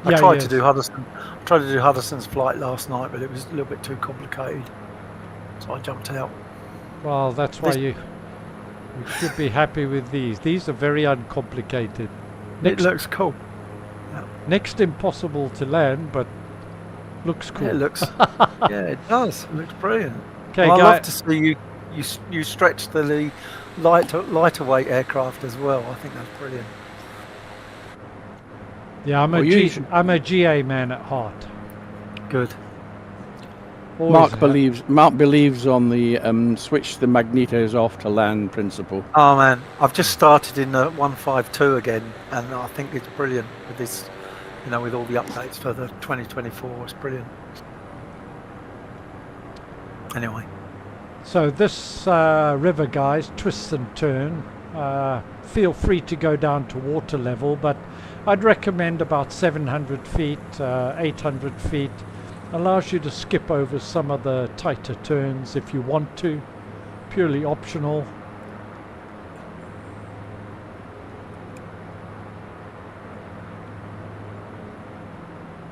I tried to do Hudson's flight last night, but it was a little bit too complicated, so I jumped out. Well, that's why you should be happy with these. These are very uncomplicated. It looks cool. Next impossible to land, but Looks cool. Yeah, it looks. Yeah, it does. It looks brilliant. Okay, I'd love to see you stretch the lighter weight aircraft as well. I think that's brilliant. Yeah, I'm a GA man at heart. Good. Mark believes on the switch the magnetos off to land principle. Oh man, I've just started in 152 again, and I think it's brilliant with this. You know, with all the updates for the 2024, it's brilliant. Anyway. So this river, guys, twists and turn. Feel free to go down to water level, but I'd recommend about 700 feet, 800 feet. Allows you to skip over some of the tighter turns if you want to. Purely optional.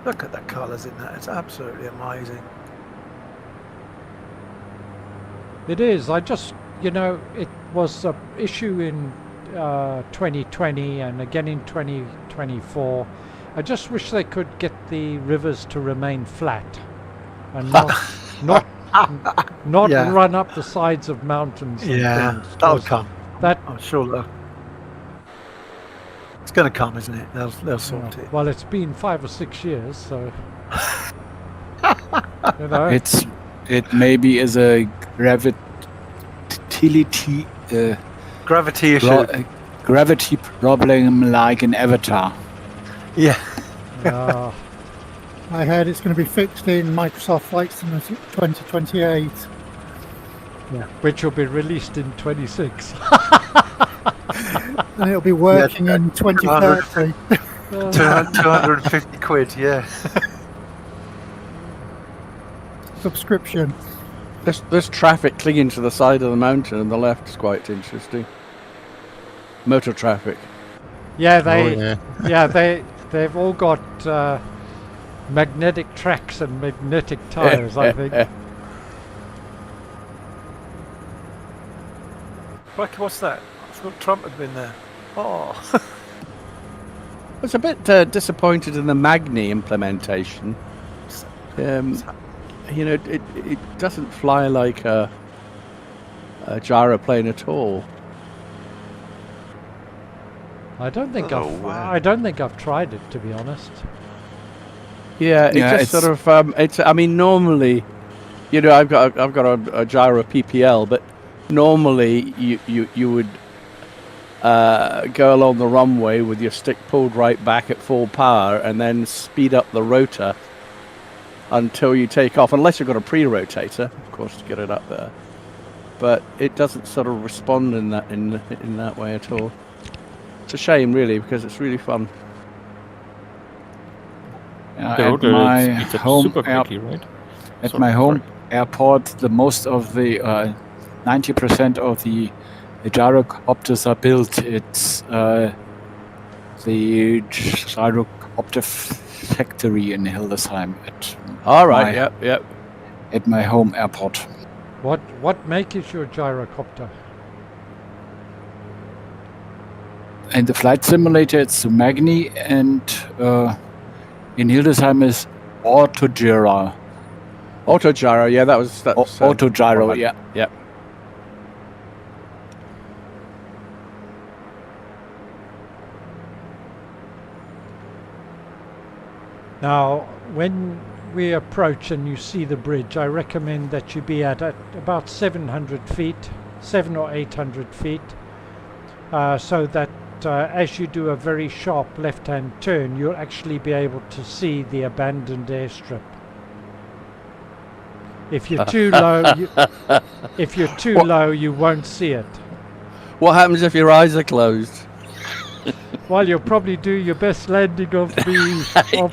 Look at the colours in that. It's absolutely amazing. It is. I just, you know, it was an issue in 2020 and again in 2024. I just wish they could get the rivers to remain flat and not run up the sides of mountains. Yeah, and things, that'll come. That I'm sure it's going to come, isn't it? They'll sort it. Well, it's been 5 or 6 years, so you know. It maybe is a gravity issue. Gravity problem like an Avatar. Yeah. I heard it's going to be fixed in Microsoft Flight Simulator 2028. Yeah. Which will be released in 26. And it'll be working in 2030. 250 quid, yeah. Subscription. This traffic clinging to the side of the mountain on the left is quite interesting. Motor traffic. Yeah, they've all got magnetic tracks and magnetic tires, I think. What's that? I thought Trump had been there. Oh. I was a bit disappointed in the Magni implementation. You know, it doesn't fly like a gyroplane at all. I don't think I've tried it, to be honest. Yeah, it's sort of I mean, normally, you know, I've got a gyro PPL, but normally you would go along the runway with your stick pulled right back at full power and then speed up the rotor until you take off, unless you've got a pre-rotator, of course, to get it up there. But it doesn't sort of respond in that way at all. It's a shame, really, because it's really fun. At my home airport, the most of the 90% of the gyrocopters are built. It's the gyrocopter factory in Hildesheim. At my home airport. What make is your gyrocopter? And the flight simulator, it's the Magni, and in Hildesheim is Autogyro. Autogyro, yeah, that's Autogyro, yeah. Yeah. Now, when we approach and you see the bridge, I recommend that you be at about 700 feet, 700 or 800 feet, so that as you do a very sharp left-hand turn, you'll actually be able to see the abandoned airstrip. If you're too low, you won't see it. What happens if your eyes are closed? Well, you'll probably do your best landing of the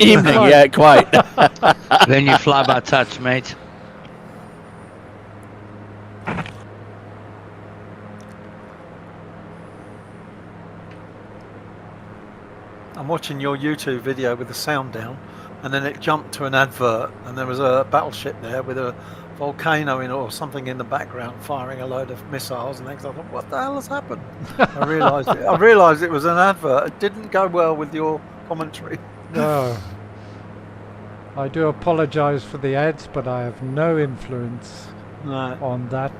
evening. Yeah, quite. Then you fly by touch, mate. I'm watching your YouTube video with the sound down, and then it jumped to an advert, and there was a battleship there with a volcano in or something in the background firing a load of missiles and things. I thought, what the hell has happened? I realised it was an advert. It didn't go well with your commentary. No. I do apologize for the ads, but I have no influence on that.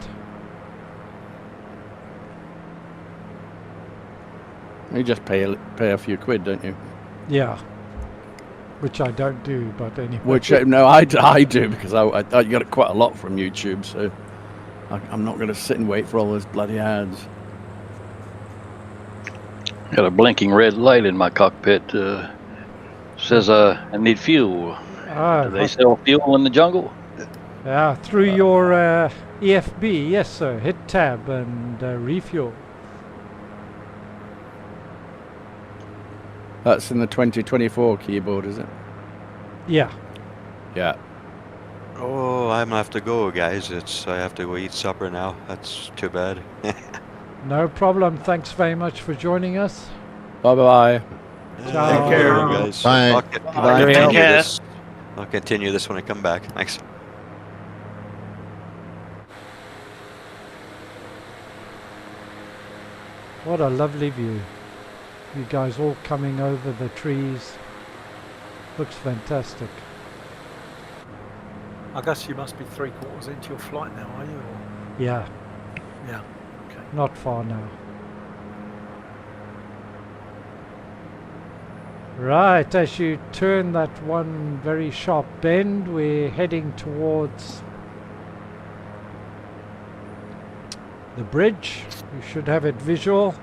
You just pay a few quid, don't you? Yeah. Which I don't do, but anyway. Which no, I do because I got quite a lot from YouTube, so I'm not going to sit and wait for all those bloody ads. Got a blinking red light in my cockpit. Says I need fuel. Do they sell fuel in the jungle? Yeah, through your EFB, yes sir. Hit tab and refuel. That's in the 2024 keyboard, is it? Yeah. Yeah. Oh, I'm gonna have to go, guys. I have to go eat supper now. That's too bad. No problem. Thanks very much for joining us. Bye-bye. Ciao. Take care, guys. Bye. I'll continue this when I come back. Thanks. What a lovely view. You guys all coming over the trees. Looks fantastic. I guess you must be 3/4 into your flight now, are you? Or? Yeah. Yeah. Okay. Not far now. Right, as you turn that one very sharp bend, we're heading towards the bridge. You should have it visual.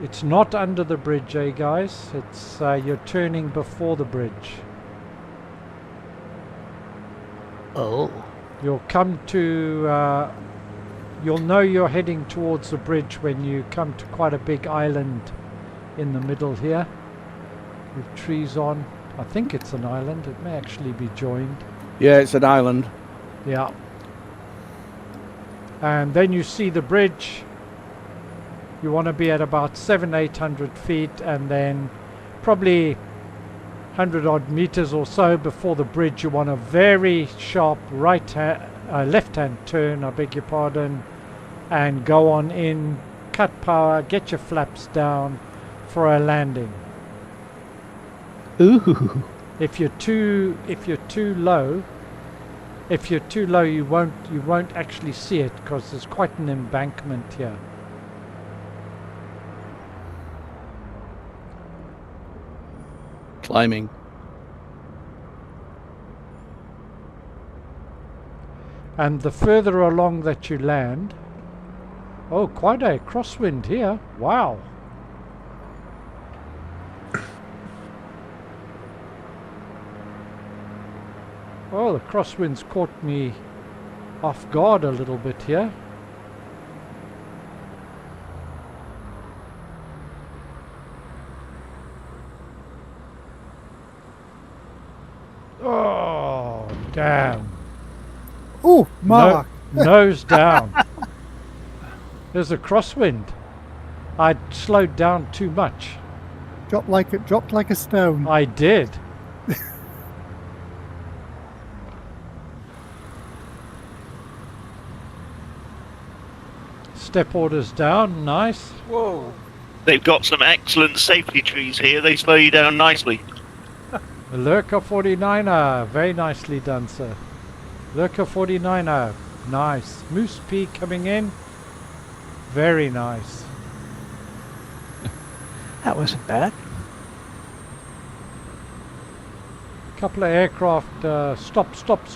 It's not under the bridge, guys? It's you're turning before the bridge. Oh. You'll come to, you'll know you're heading towards the bridge when you come to quite a big island in the middle here with trees on. I think it's an island. It may actually be joined. Yeah, it's an island. Yeah. And then you see the bridge. You want to be at about 700-800 feet, and then probably 100 odd meters or so before the bridge you want a very sharp left-hand turn, I beg your pardon, and go on in, cut power, get your flaps down for a landing. Ooh. If you're too low, you won't actually see it because there's quite an embankment here. Climbing. And the further along that you land, oh, quite a crosswind here. Wow. Oh, the crosswind's caught me off guard a little bit here. Oh, damn. Oh, Mark. Nose down. There's a crosswind. I'd slowed down too much. Dropped like a stone. I did. Step orders down, nice. Whoa. They've got some excellent safety trees here. They slow you down nicely. Lurker 49er, very nicely done, sir. Lurker 49er, nice. Moose P coming in, very nice. That wasn't bad. Couple of aircraft, stop.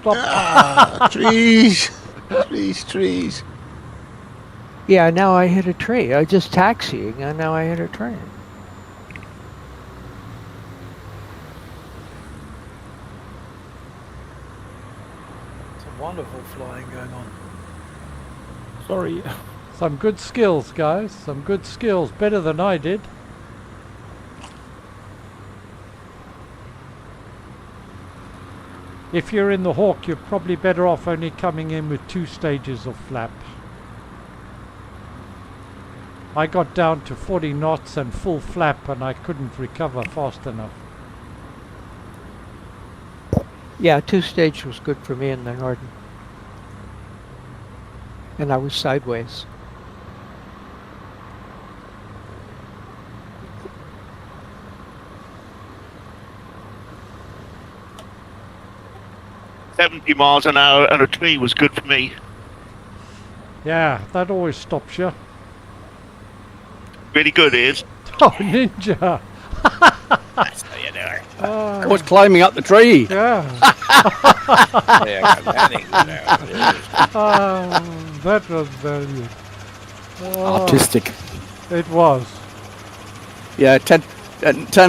Ah, trees, trees. Yeah, now I hit a tree. I was just taxiing, and now I hit a train. Some wonderful flying going on. Sorry. Some good skills, guys. Some good skills. Better than I did. If you're in the Hawk, you're probably better off only coming in with 2 stages of flap. I got down to 40 knots and full flap and I couldn't recover fast enough. Yeah, 2-stage was good for me in the Norden. And I was sideways. 70 miles an hour and a tree was good for me. Yeah, that always stops you. Really good is. Oh, ninja! That's how you do it. I was climbing up the tree. Yeah. That was brilliant. Artistic. It was. Yeah, 10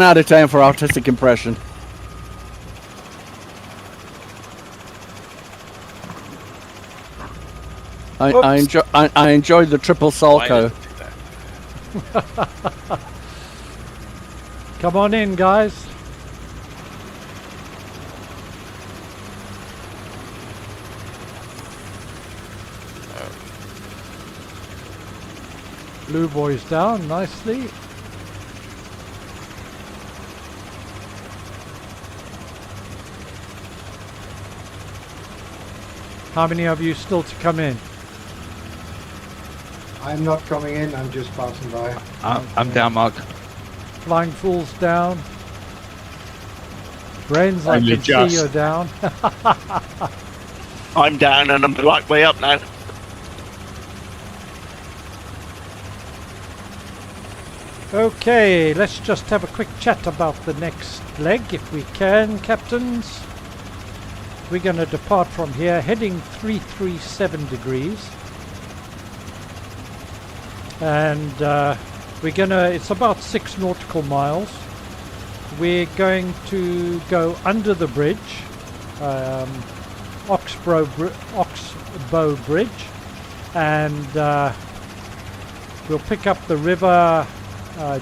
out of 10 for artistic impression. I enjoyed the triple Salco. Come on in, guys. Blue boy's down nicely. How many of you still to come in? I'm not coming in, I'm just passing by. I'm down, Mark. Flying Fool's down. Brains, I can see you're down. I'm down and I'm the right way up now. Okay, let's just have a quick chat about the next leg, if we can, captains. We're going to depart from here, heading 337 degrees. And it's about 6 nautical miles. We're going to go under the bridge, Oxbow Bridge, and we'll pick up the river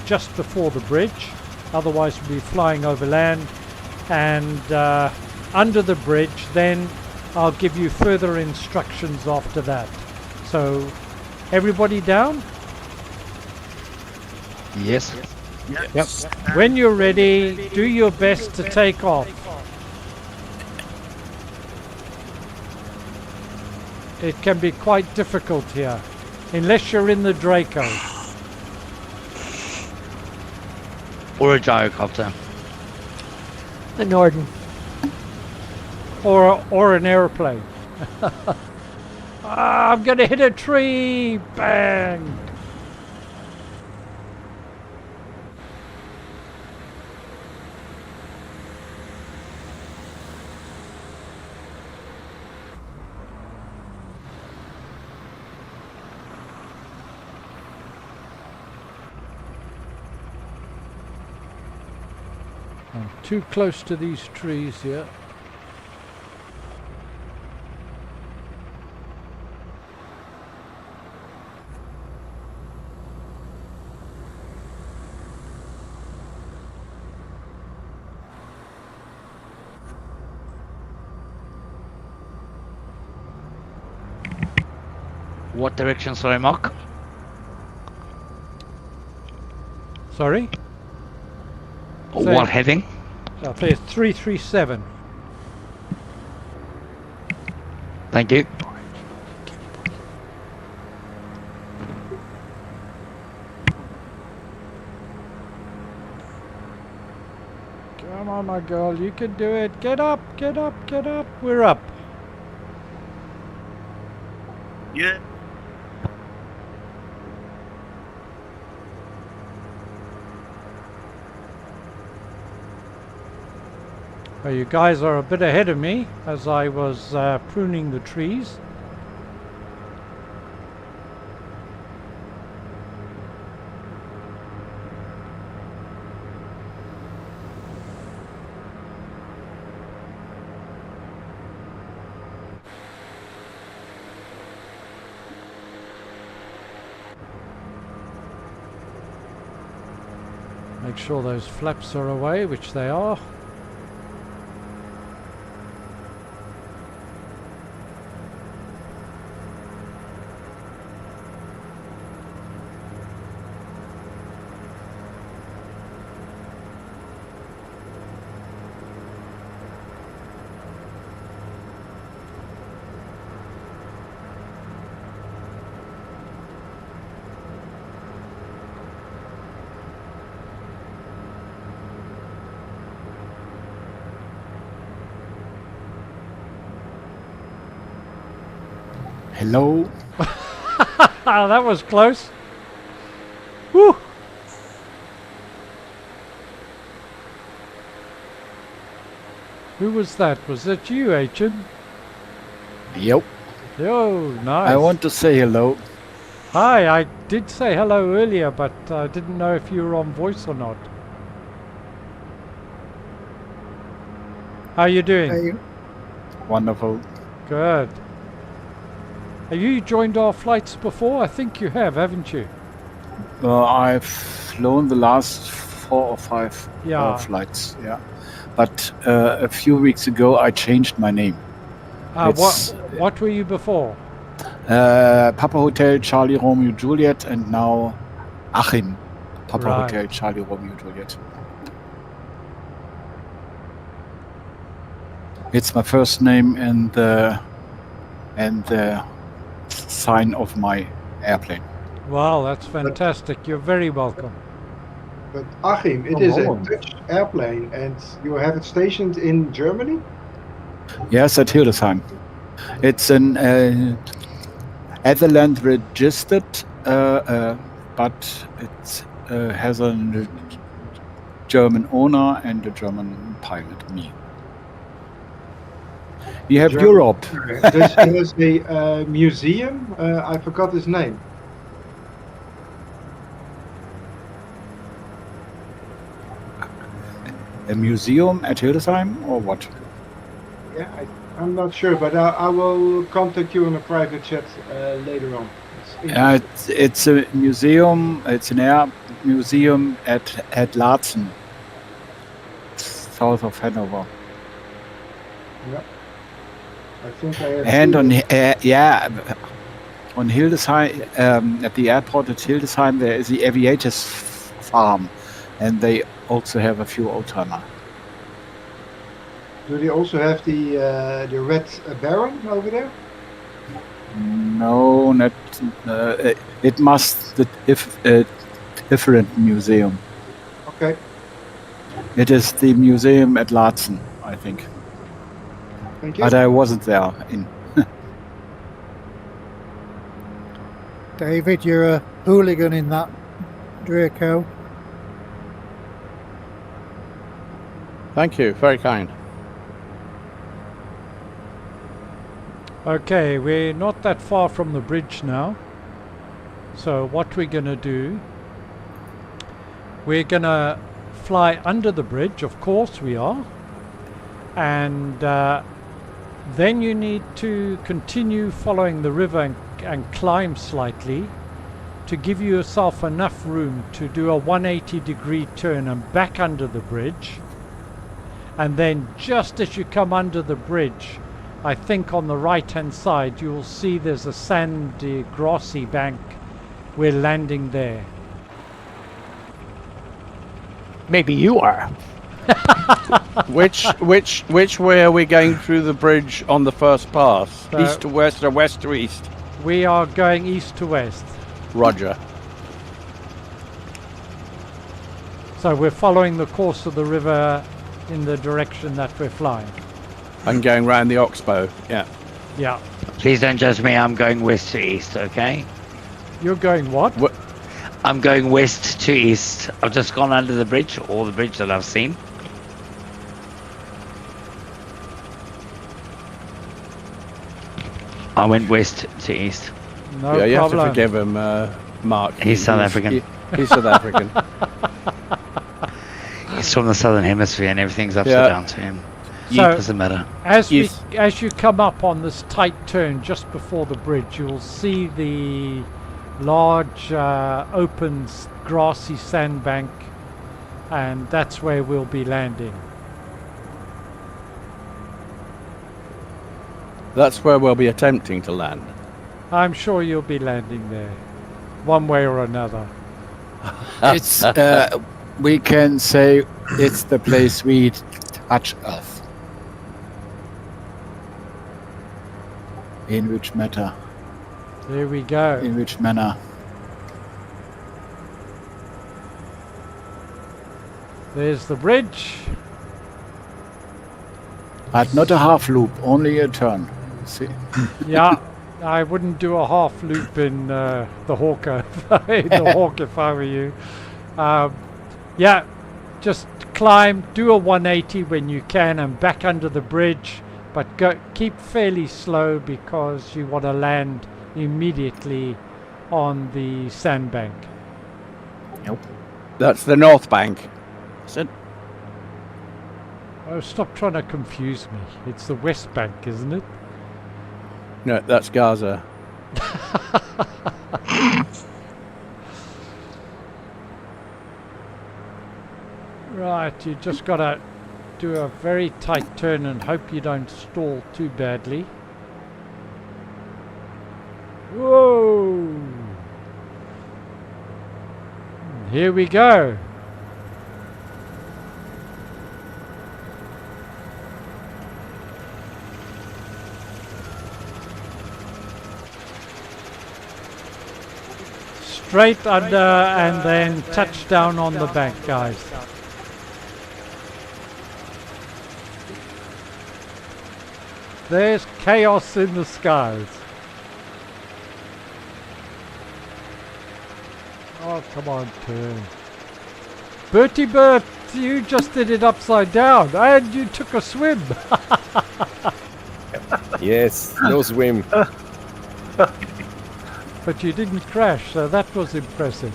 just before the bridge. Otherwise we'll be flying over land, and under the bridge then I'll give you further instructions after that. So everybody down? Yes. Yep. When you're ready, do your best to take off. It can be quite difficult here, unless you're in the Draco. Or a gyrocopter. The Norden. Or an airplane. I'm gonna hit a tree! Bang! I'm too close to these trees here. What direction, sorry, Mark? Sorry? What heading? I'll say it's 337. Thank you. Come on, my girl, you can do it. Get up, get up, get up. We're up. Yeah. Well, you guys are a bit ahead of me as I was pruning the trees. Make sure those flaps are away, which they are. Hello. That was close. Woo! Who was that? Was that you, Achin? Yep. Oh, nice. I want to say hello. Hi, I did say hello earlier, but I didn't know if you were on voice or not. How are you doing? Hey, Wonderful. Good. Have you joined our flights before? I think you have, haven't you? I've flown the last 4 or 5 Yeah. flights. Yeah. But a few weeks ago, I changed my name. What were you before? Papa Hotel Charlie Romeo Juliet, and now Achim. Papa Right. Hotel Charlie Romeo Juliet. It's my first name and the sign of my airplane. Wow, that's fantastic. You're very welcome. But Achim, it is a Dutch airplane, and you have it stationed in Germany? Yes, at Hildesheim. It's an Netherlands registered, but it has a German owner and a German pilot, me. We have German. Europe. There's a museum, I forgot his name. A museum at Hildesheim or what? Yeah, I'm not sure, but I will contact you in a private chat later on. It's a museum. It's an air museum at Laatzen, south of Hanover. Yeah. I think I have And on seen on Hildesheim, at the airport at Hildesheim, there is the aviators farm, and they also have a few old-timer. Do they also have the Red Baron over there? No, not. It must a different museum. Okay. It is the museum at Laatzen, I think. Thank you. But I wasn't there. David, you're a hooligan in that Draco. Thank you, very kind. Okay, we're not that far from the bridge now. So what we're going to do, we're going to fly under the bridge, of course we are. And then you need to continue following the river and climb slightly to give yourself enough room to do a 180-degree turn and back under the bridge. And then just as you come under the bridge, I think on the right hand side you'll see there's a sandy grassy bank. We're landing there. Maybe you are. Which way are we going through the bridge on the first pass? East to west or west to east? We are going east to west. Roger. So we're following the course of the river in the direction that we're flying. I'm going round the oxbow, yeah. Yeah. Please don't judge me, I'm going west to east, okay? You're going what? I'm going west to east. I've just gone under the bridge, or the bridge that I've seen. I went west to east. No yeah, you problem. have to forgive him, Mark. He's South African. He's South African. He's from the southern hemisphere and everything's upside down to him. So, doesn't matter. As you come up on this tight turn just before the bridge, you'll see the large open grassy sandbank, and that's where we'll be landing. That's where we'll be attempting to land. I'm sure you'll be landing there, one way or another. It's we can say it's the place we touch Earth. In which matter? There we go. In which manner? There's the bridge. But not a half loop, only a turn. See? Yeah, I wouldn't do a half loop in the Hawker, in the Hawk if I were you. Yeah, just climb, do a 180 when you can and back under the bridge, but keep fairly slow because you want to land immediately on the sandbank. Nope. That's the North Bank. That's it. Oh, stop trying to confuse me. It's the West Bank, isn't it? No, that's Gaza. Right, you just got to do a very tight turn and hope you don't stall too badly. Whoa! Here we go. Straight under and then touch down on the bank, guys. There's chaos in the skies. Oh, come on, turn. Bertie Bert, you just did it upside down and you took a swim. Yes, no swim. But you didn't crash, so that was impressive.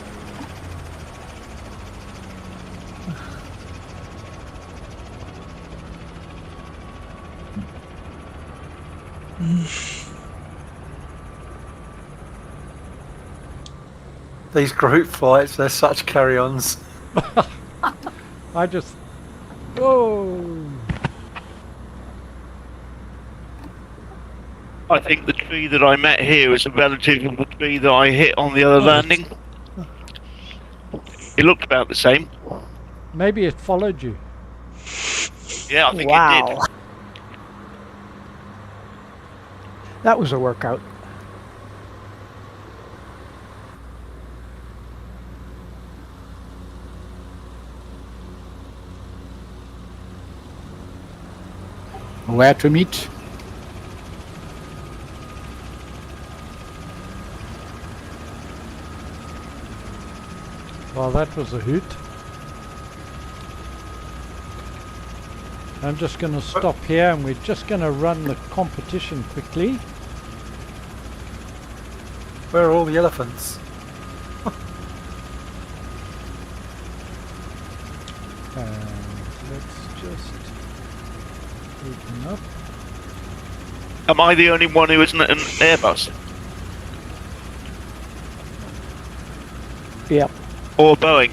These group flights, they're such carry-ons. I just... Oh! I think the tree that I met here is a relative of the tree that I hit on the other landing. It looked about the same. Maybe it followed you. Yeah, I think it did. That was a workout. Where to meet? Well, that was a hoot. I'm just going to stop here and we're just going to run the competition quickly. Where are all the elephants? And let's just open up. Am I the only one who isn't an Airbus? Yep. Or Boeing?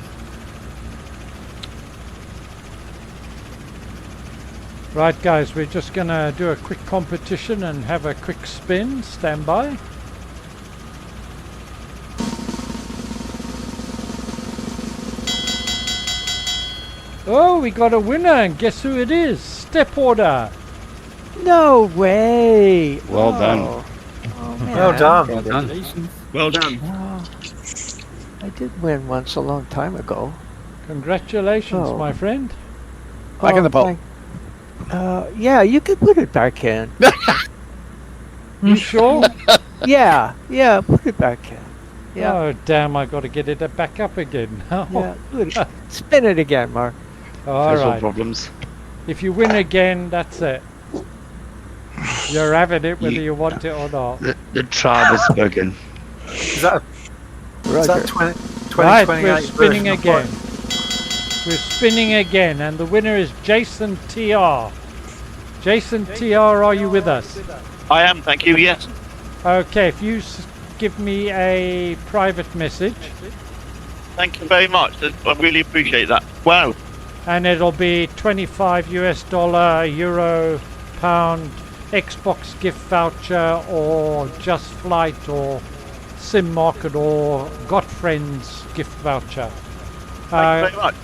Right, guys, we're just going to do a quick competition and have a quick spin. Stand by. Oh, we got a winner, and guess who it is? Step order. No way. Well done. Oh, man. Well done. Well done. Well done. Oh, I did win once a long time ago. Congratulations, my friend. Back in the pot. Yeah, you could put it back in. You sure? Yeah, put it back in. Yeah. Oh, damn, I got to get it back up again. Yeah, spin it again, Mark. All right. Problems. If you win again, that's it. You're having it whether you want it or not. The tribe has spoken. Is that 2028? Right, we're spinning version of again. We're spinning again, and the winner is Jason TR. Jason TR, are you with us? I am, thank you, yes. Okay, if you give me a private message. Thank you very much. I really appreciate that. Wow. And it'll be $25 US, euro, pound, Xbox gift voucher, or Just Flight, or Sim Market, or Got Friends gift voucher. Thank you very much.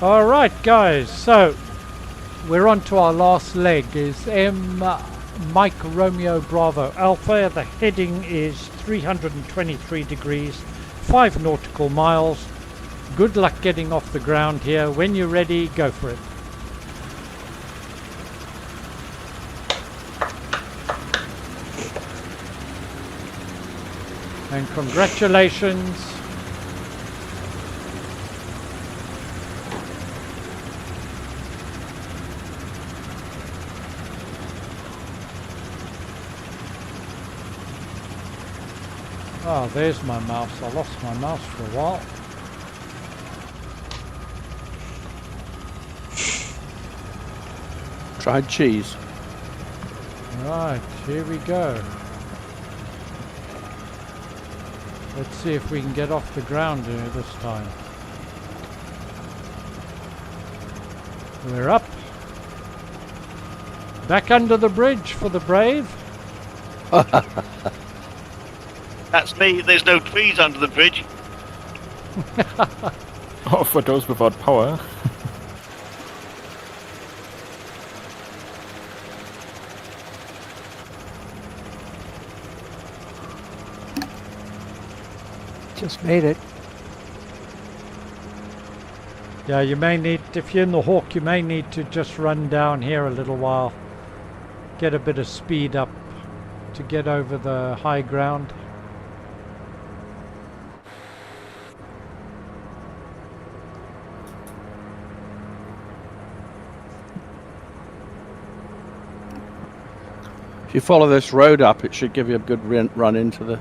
All right, guys. So we're on to our last leg. Is Mike Romeo Bravo Alpha. The heading is 323 degrees, 5 nautical miles. Good luck getting off the ground here. When you're ready, go for it. And congratulations. Oh, there's my mouse. I lost my mouse for a while. Tried cheese. Right, here we go. Let's see if we can get off the ground here this time. We're up. Back under the bridge for the brave. That's me. There's no trees under the bridge. Oh, for those without power. Just made it. Yeah, you may need, if you're in the Hawk, you may need to just run down here a little while. Get a bit of speed up to get over the high ground. If you follow this road up, it should give you a good run into the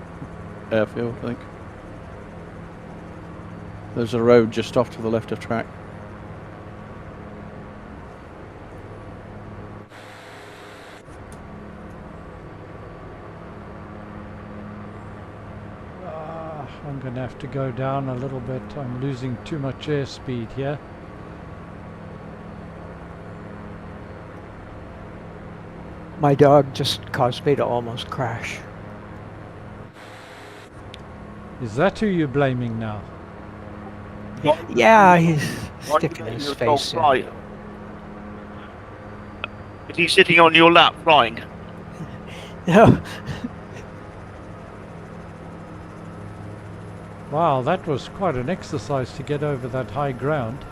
airfield, I think. There's a road just off to the left of track. I'm going to have to go down a little bit. I'm losing too much airspeed here. My dog just caused me to almost crash. Is that who you're blaming now? Yeah, he's sticking his face in. Is he sitting on your lap flying? No. Wow, that was quite an exercise to get over that high ground.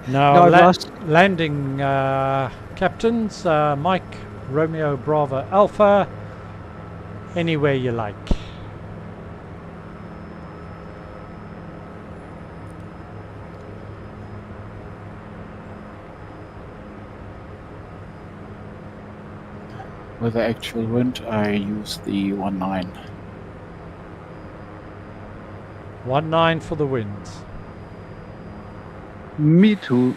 Now, landing captains, Mike, Romeo, Bravo, Alpha, anywhere you like. With the actual wind, I use the 1.9. 1.9 for the winds. Me too.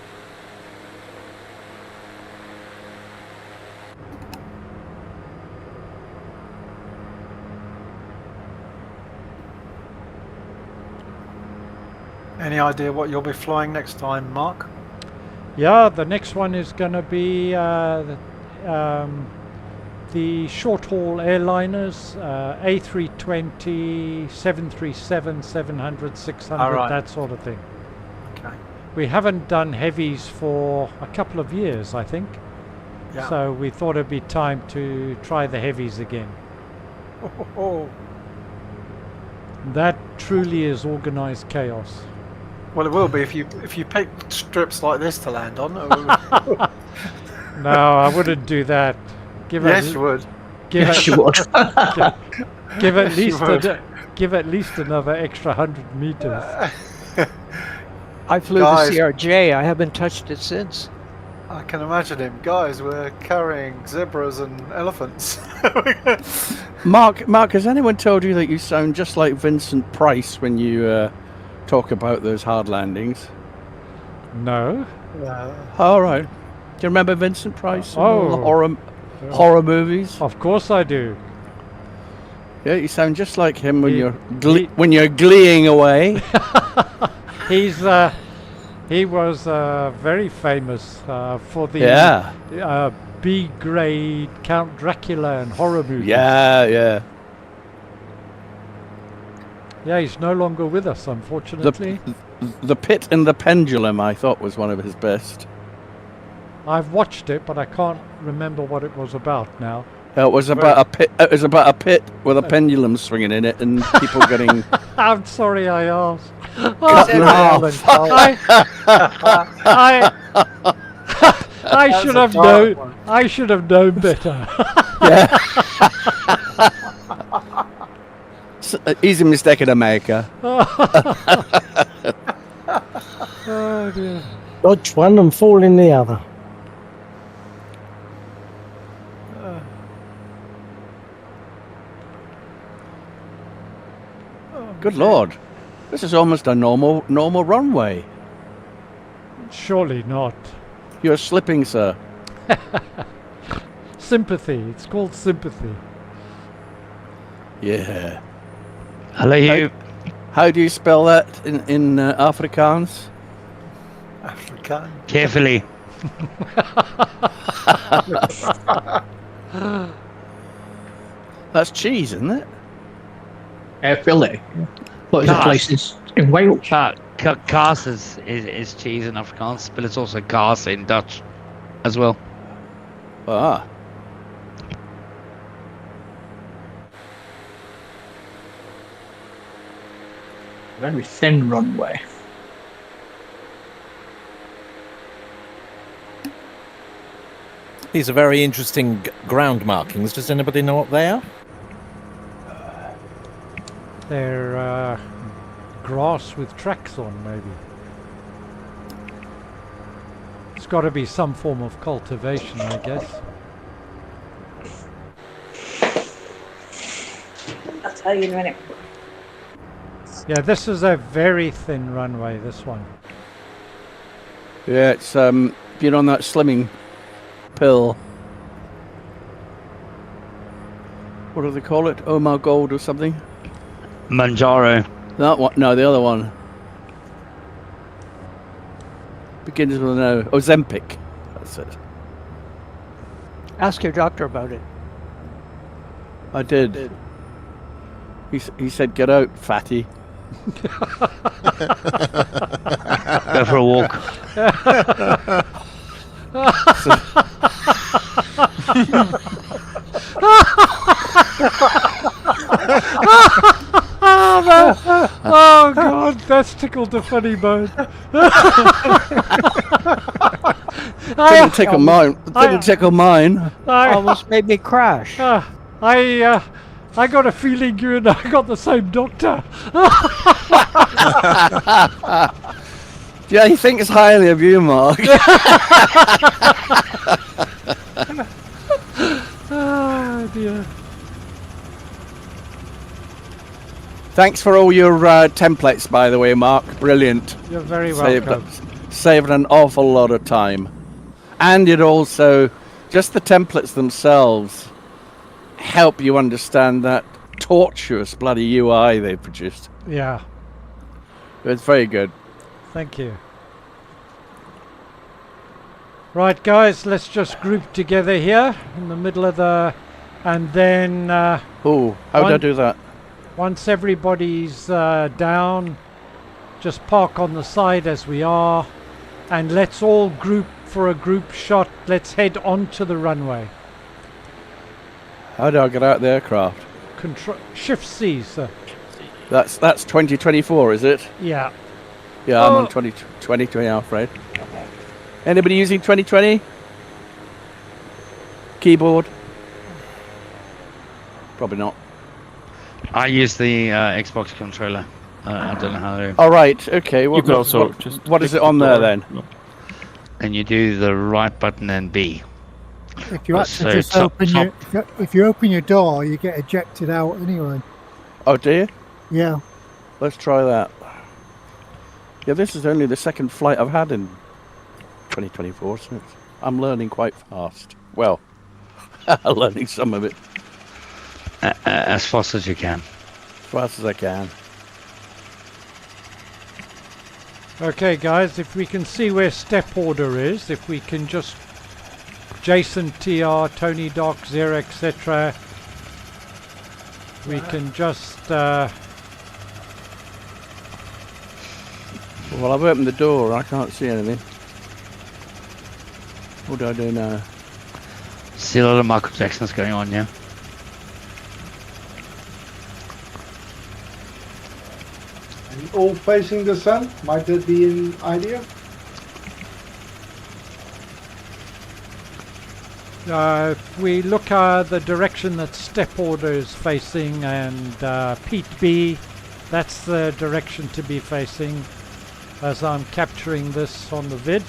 Any idea what you'll be flying next time, Mark? Yeah, the next one is going to be the short-haul airliners, A320, 737, 700, 600, right. that sort of thing. Okay. We haven't done heavies for a couple of years, I think. Yeah. So we thought it'd be time to try the heavies again. Oh. That truly is organized chaos. Well, it will be if you pick strips like this to land on. No, I wouldn't do that. Yes, you would. Yes, you would. Give at Yes, you least would. give at least another extra 100 meters. I flew Guys. the CRJ. I haven't touched it since. I can imagine him. Guys, we're carrying zebras and elephants. Mark, has anyone told you that you sound just like Vincent Price when you talk about those hard landings? No. All right. Do you remember Vincent Price? And all the Oh. horror movies? Of course I do. Yeah, you sound just like him when He- you're gleeing away. He was very famous for the B-grade Count Dracula and horror movies. Yeah. Yeah, he's no longer with us, unfortunately. The Pit and the Pendulum, I thought, was one of his best. I've watched it, but I can't remember what it was about now. It was about a pit. It was about a pit with a pendulum swinging in it, and people getting. I'm sorry I asked. Cut in half. I should have known. I should have known better. Yeah. Easy mistake in America. Oh dear. Dodge one and fall in the other. Good Lord. This is almost a normal runway. Surely not. You're slipping, sir. Sympathy. It's called sympathy. Yeah. Hello, you. How do you spell that in Afrikaans? Afrikaan. Carefully. That's cheese, isn't it? Philly. What is the place in Wales? Kaas is cheese in Afrikaans, but it's also kaas in Dutch as well. Ah. Very thin runway. These are very interesting ground markings. Does anybody know what they are? They're grass with tracks on, maybe. It's got to be some form of cultivation, I guess. I'll tell you in a minute. Yeah, this is a very thin runway, this one. Yeah, it's been on that slimming pill. What do they call it? Omar Gold or something? Manjaro. That one? No, the other one. Begins with an O. Ozempic. That's it. Ask your doctor about it. I did. He said, "Get out, fatty." Go for a walk. Oh God, that's tickled the funny bone. Didn't tickle mine. Didn't tickle mine. Almost made me crash. I got a feeling you and I got the same doctor. Yeah, he thinks highly of you, Mark. Oh dear. Thanks for all your templates, by the way, Mark. Brilliant. You're very welcome. Saved an awful lot of time. And it also, just the templates themselves, help you understand that tortuous bloody UI they produced. Yeah. It's very good. Thank you. Right, guys, let's just group together here in the middle of the... And then... Oh, how do I do that? Once everybody's down, just park on the side as we are, and let's all group for a group shot. Let's head onto the runway. How do I get out of the aircraft? Control Shift C, sir. That's 2024, is it? Yeah. Yeah, I'm on 2020, Alfred. Anybody using 2020? Keyboard? Probably not. I use the Xbox controller. I don't know how to. All right. Okay. You can also just what is it on there then? And you do the right button and B. If you actually just open if you open your door, you get ejected out anyway. Oh, do you? Yeah. Let's try that. Yeah, this is only the second flight I've had in 2024, so I'm learning quite fast. Well, learning some of it. As fast as you can. As fast as I can. Okay, guys, if we can see where step order is, if we can just... Jason, TR, Tony, Doc, Zero, etc. We can just... Well, I've opened the door. I can't see anything. What do I do now? See a lot of Michael Jackson's going on, yeah? all facing the sun? Might that be an idea? If we look the direction that step order is facing and Pete B, that's the direction to be facing as I'm capturing this on the vid.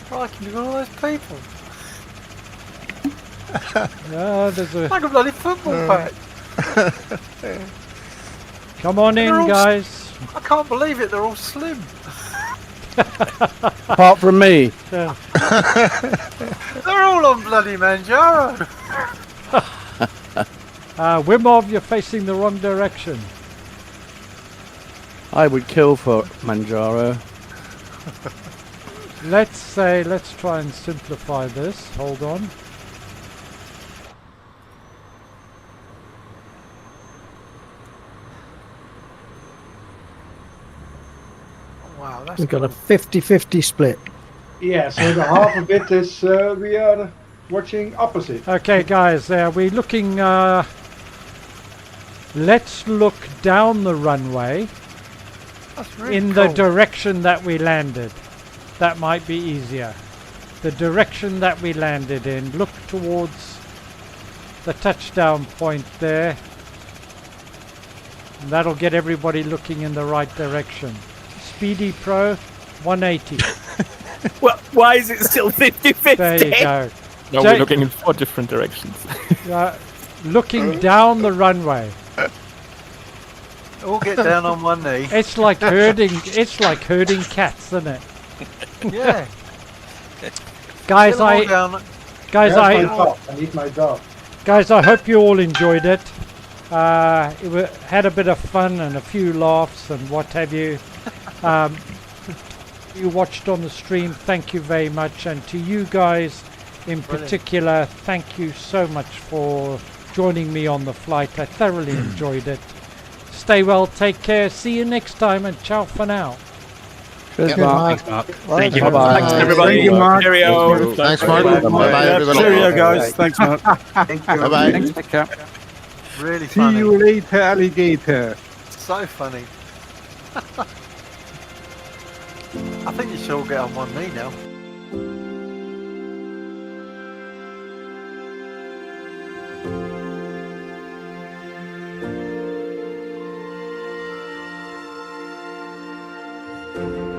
Crikey, look at all those people. Yeah, there's a... Like a bloody football patch. Come on in, guys. I can't believe it, they're all slim. Apart from me. Yeah. They're all on bloody Manjaro. Wimov, you're facing the wrong direction. I would kill for Manjaro. Let's try and simplify this. Hold on. Wow, that's We've got a 50-50 split. Yeah, so the half of it is we are watching opposite. Okay, guys, we're looking. Let's look down the runway really in the direction that we landed. That might be easier. The direction that we landed in. Look towards the touchdown point there. And that'll get everybody looking in the right direction. Speedy Pro, 180. Well, why is it still 50-50? There you go. No, we're looking in 4 different directions. Looking down the runway. All get down on one knee. It's like herding. It's like herding cats, isn't it? Yeah. Guys, Where's my dog? I need my dog. Guys, I hope you all enjoyed it. Had a bit of fun and a few laughs and what have you. You watched on the stream, thank you very much, and to you guys in particular, thank you so much for joining me on the flight. I thoroughly enjoyed it. Stay well, take care, see you next time, and ciao for now. Cheers, Mark. Thanks, Mark. Thank you. Bye-bye. Thanks, everybody. Thank you, Mark. Cheerio. Thanks, Mark. Bye-bye, everybody. Cheerio, guys. Thanks, Mark. Thank you. Bye-bye. Thanks, Cap. Really See funny. you later, alligator. So funny. I think you should all get on one knee now. Thank you.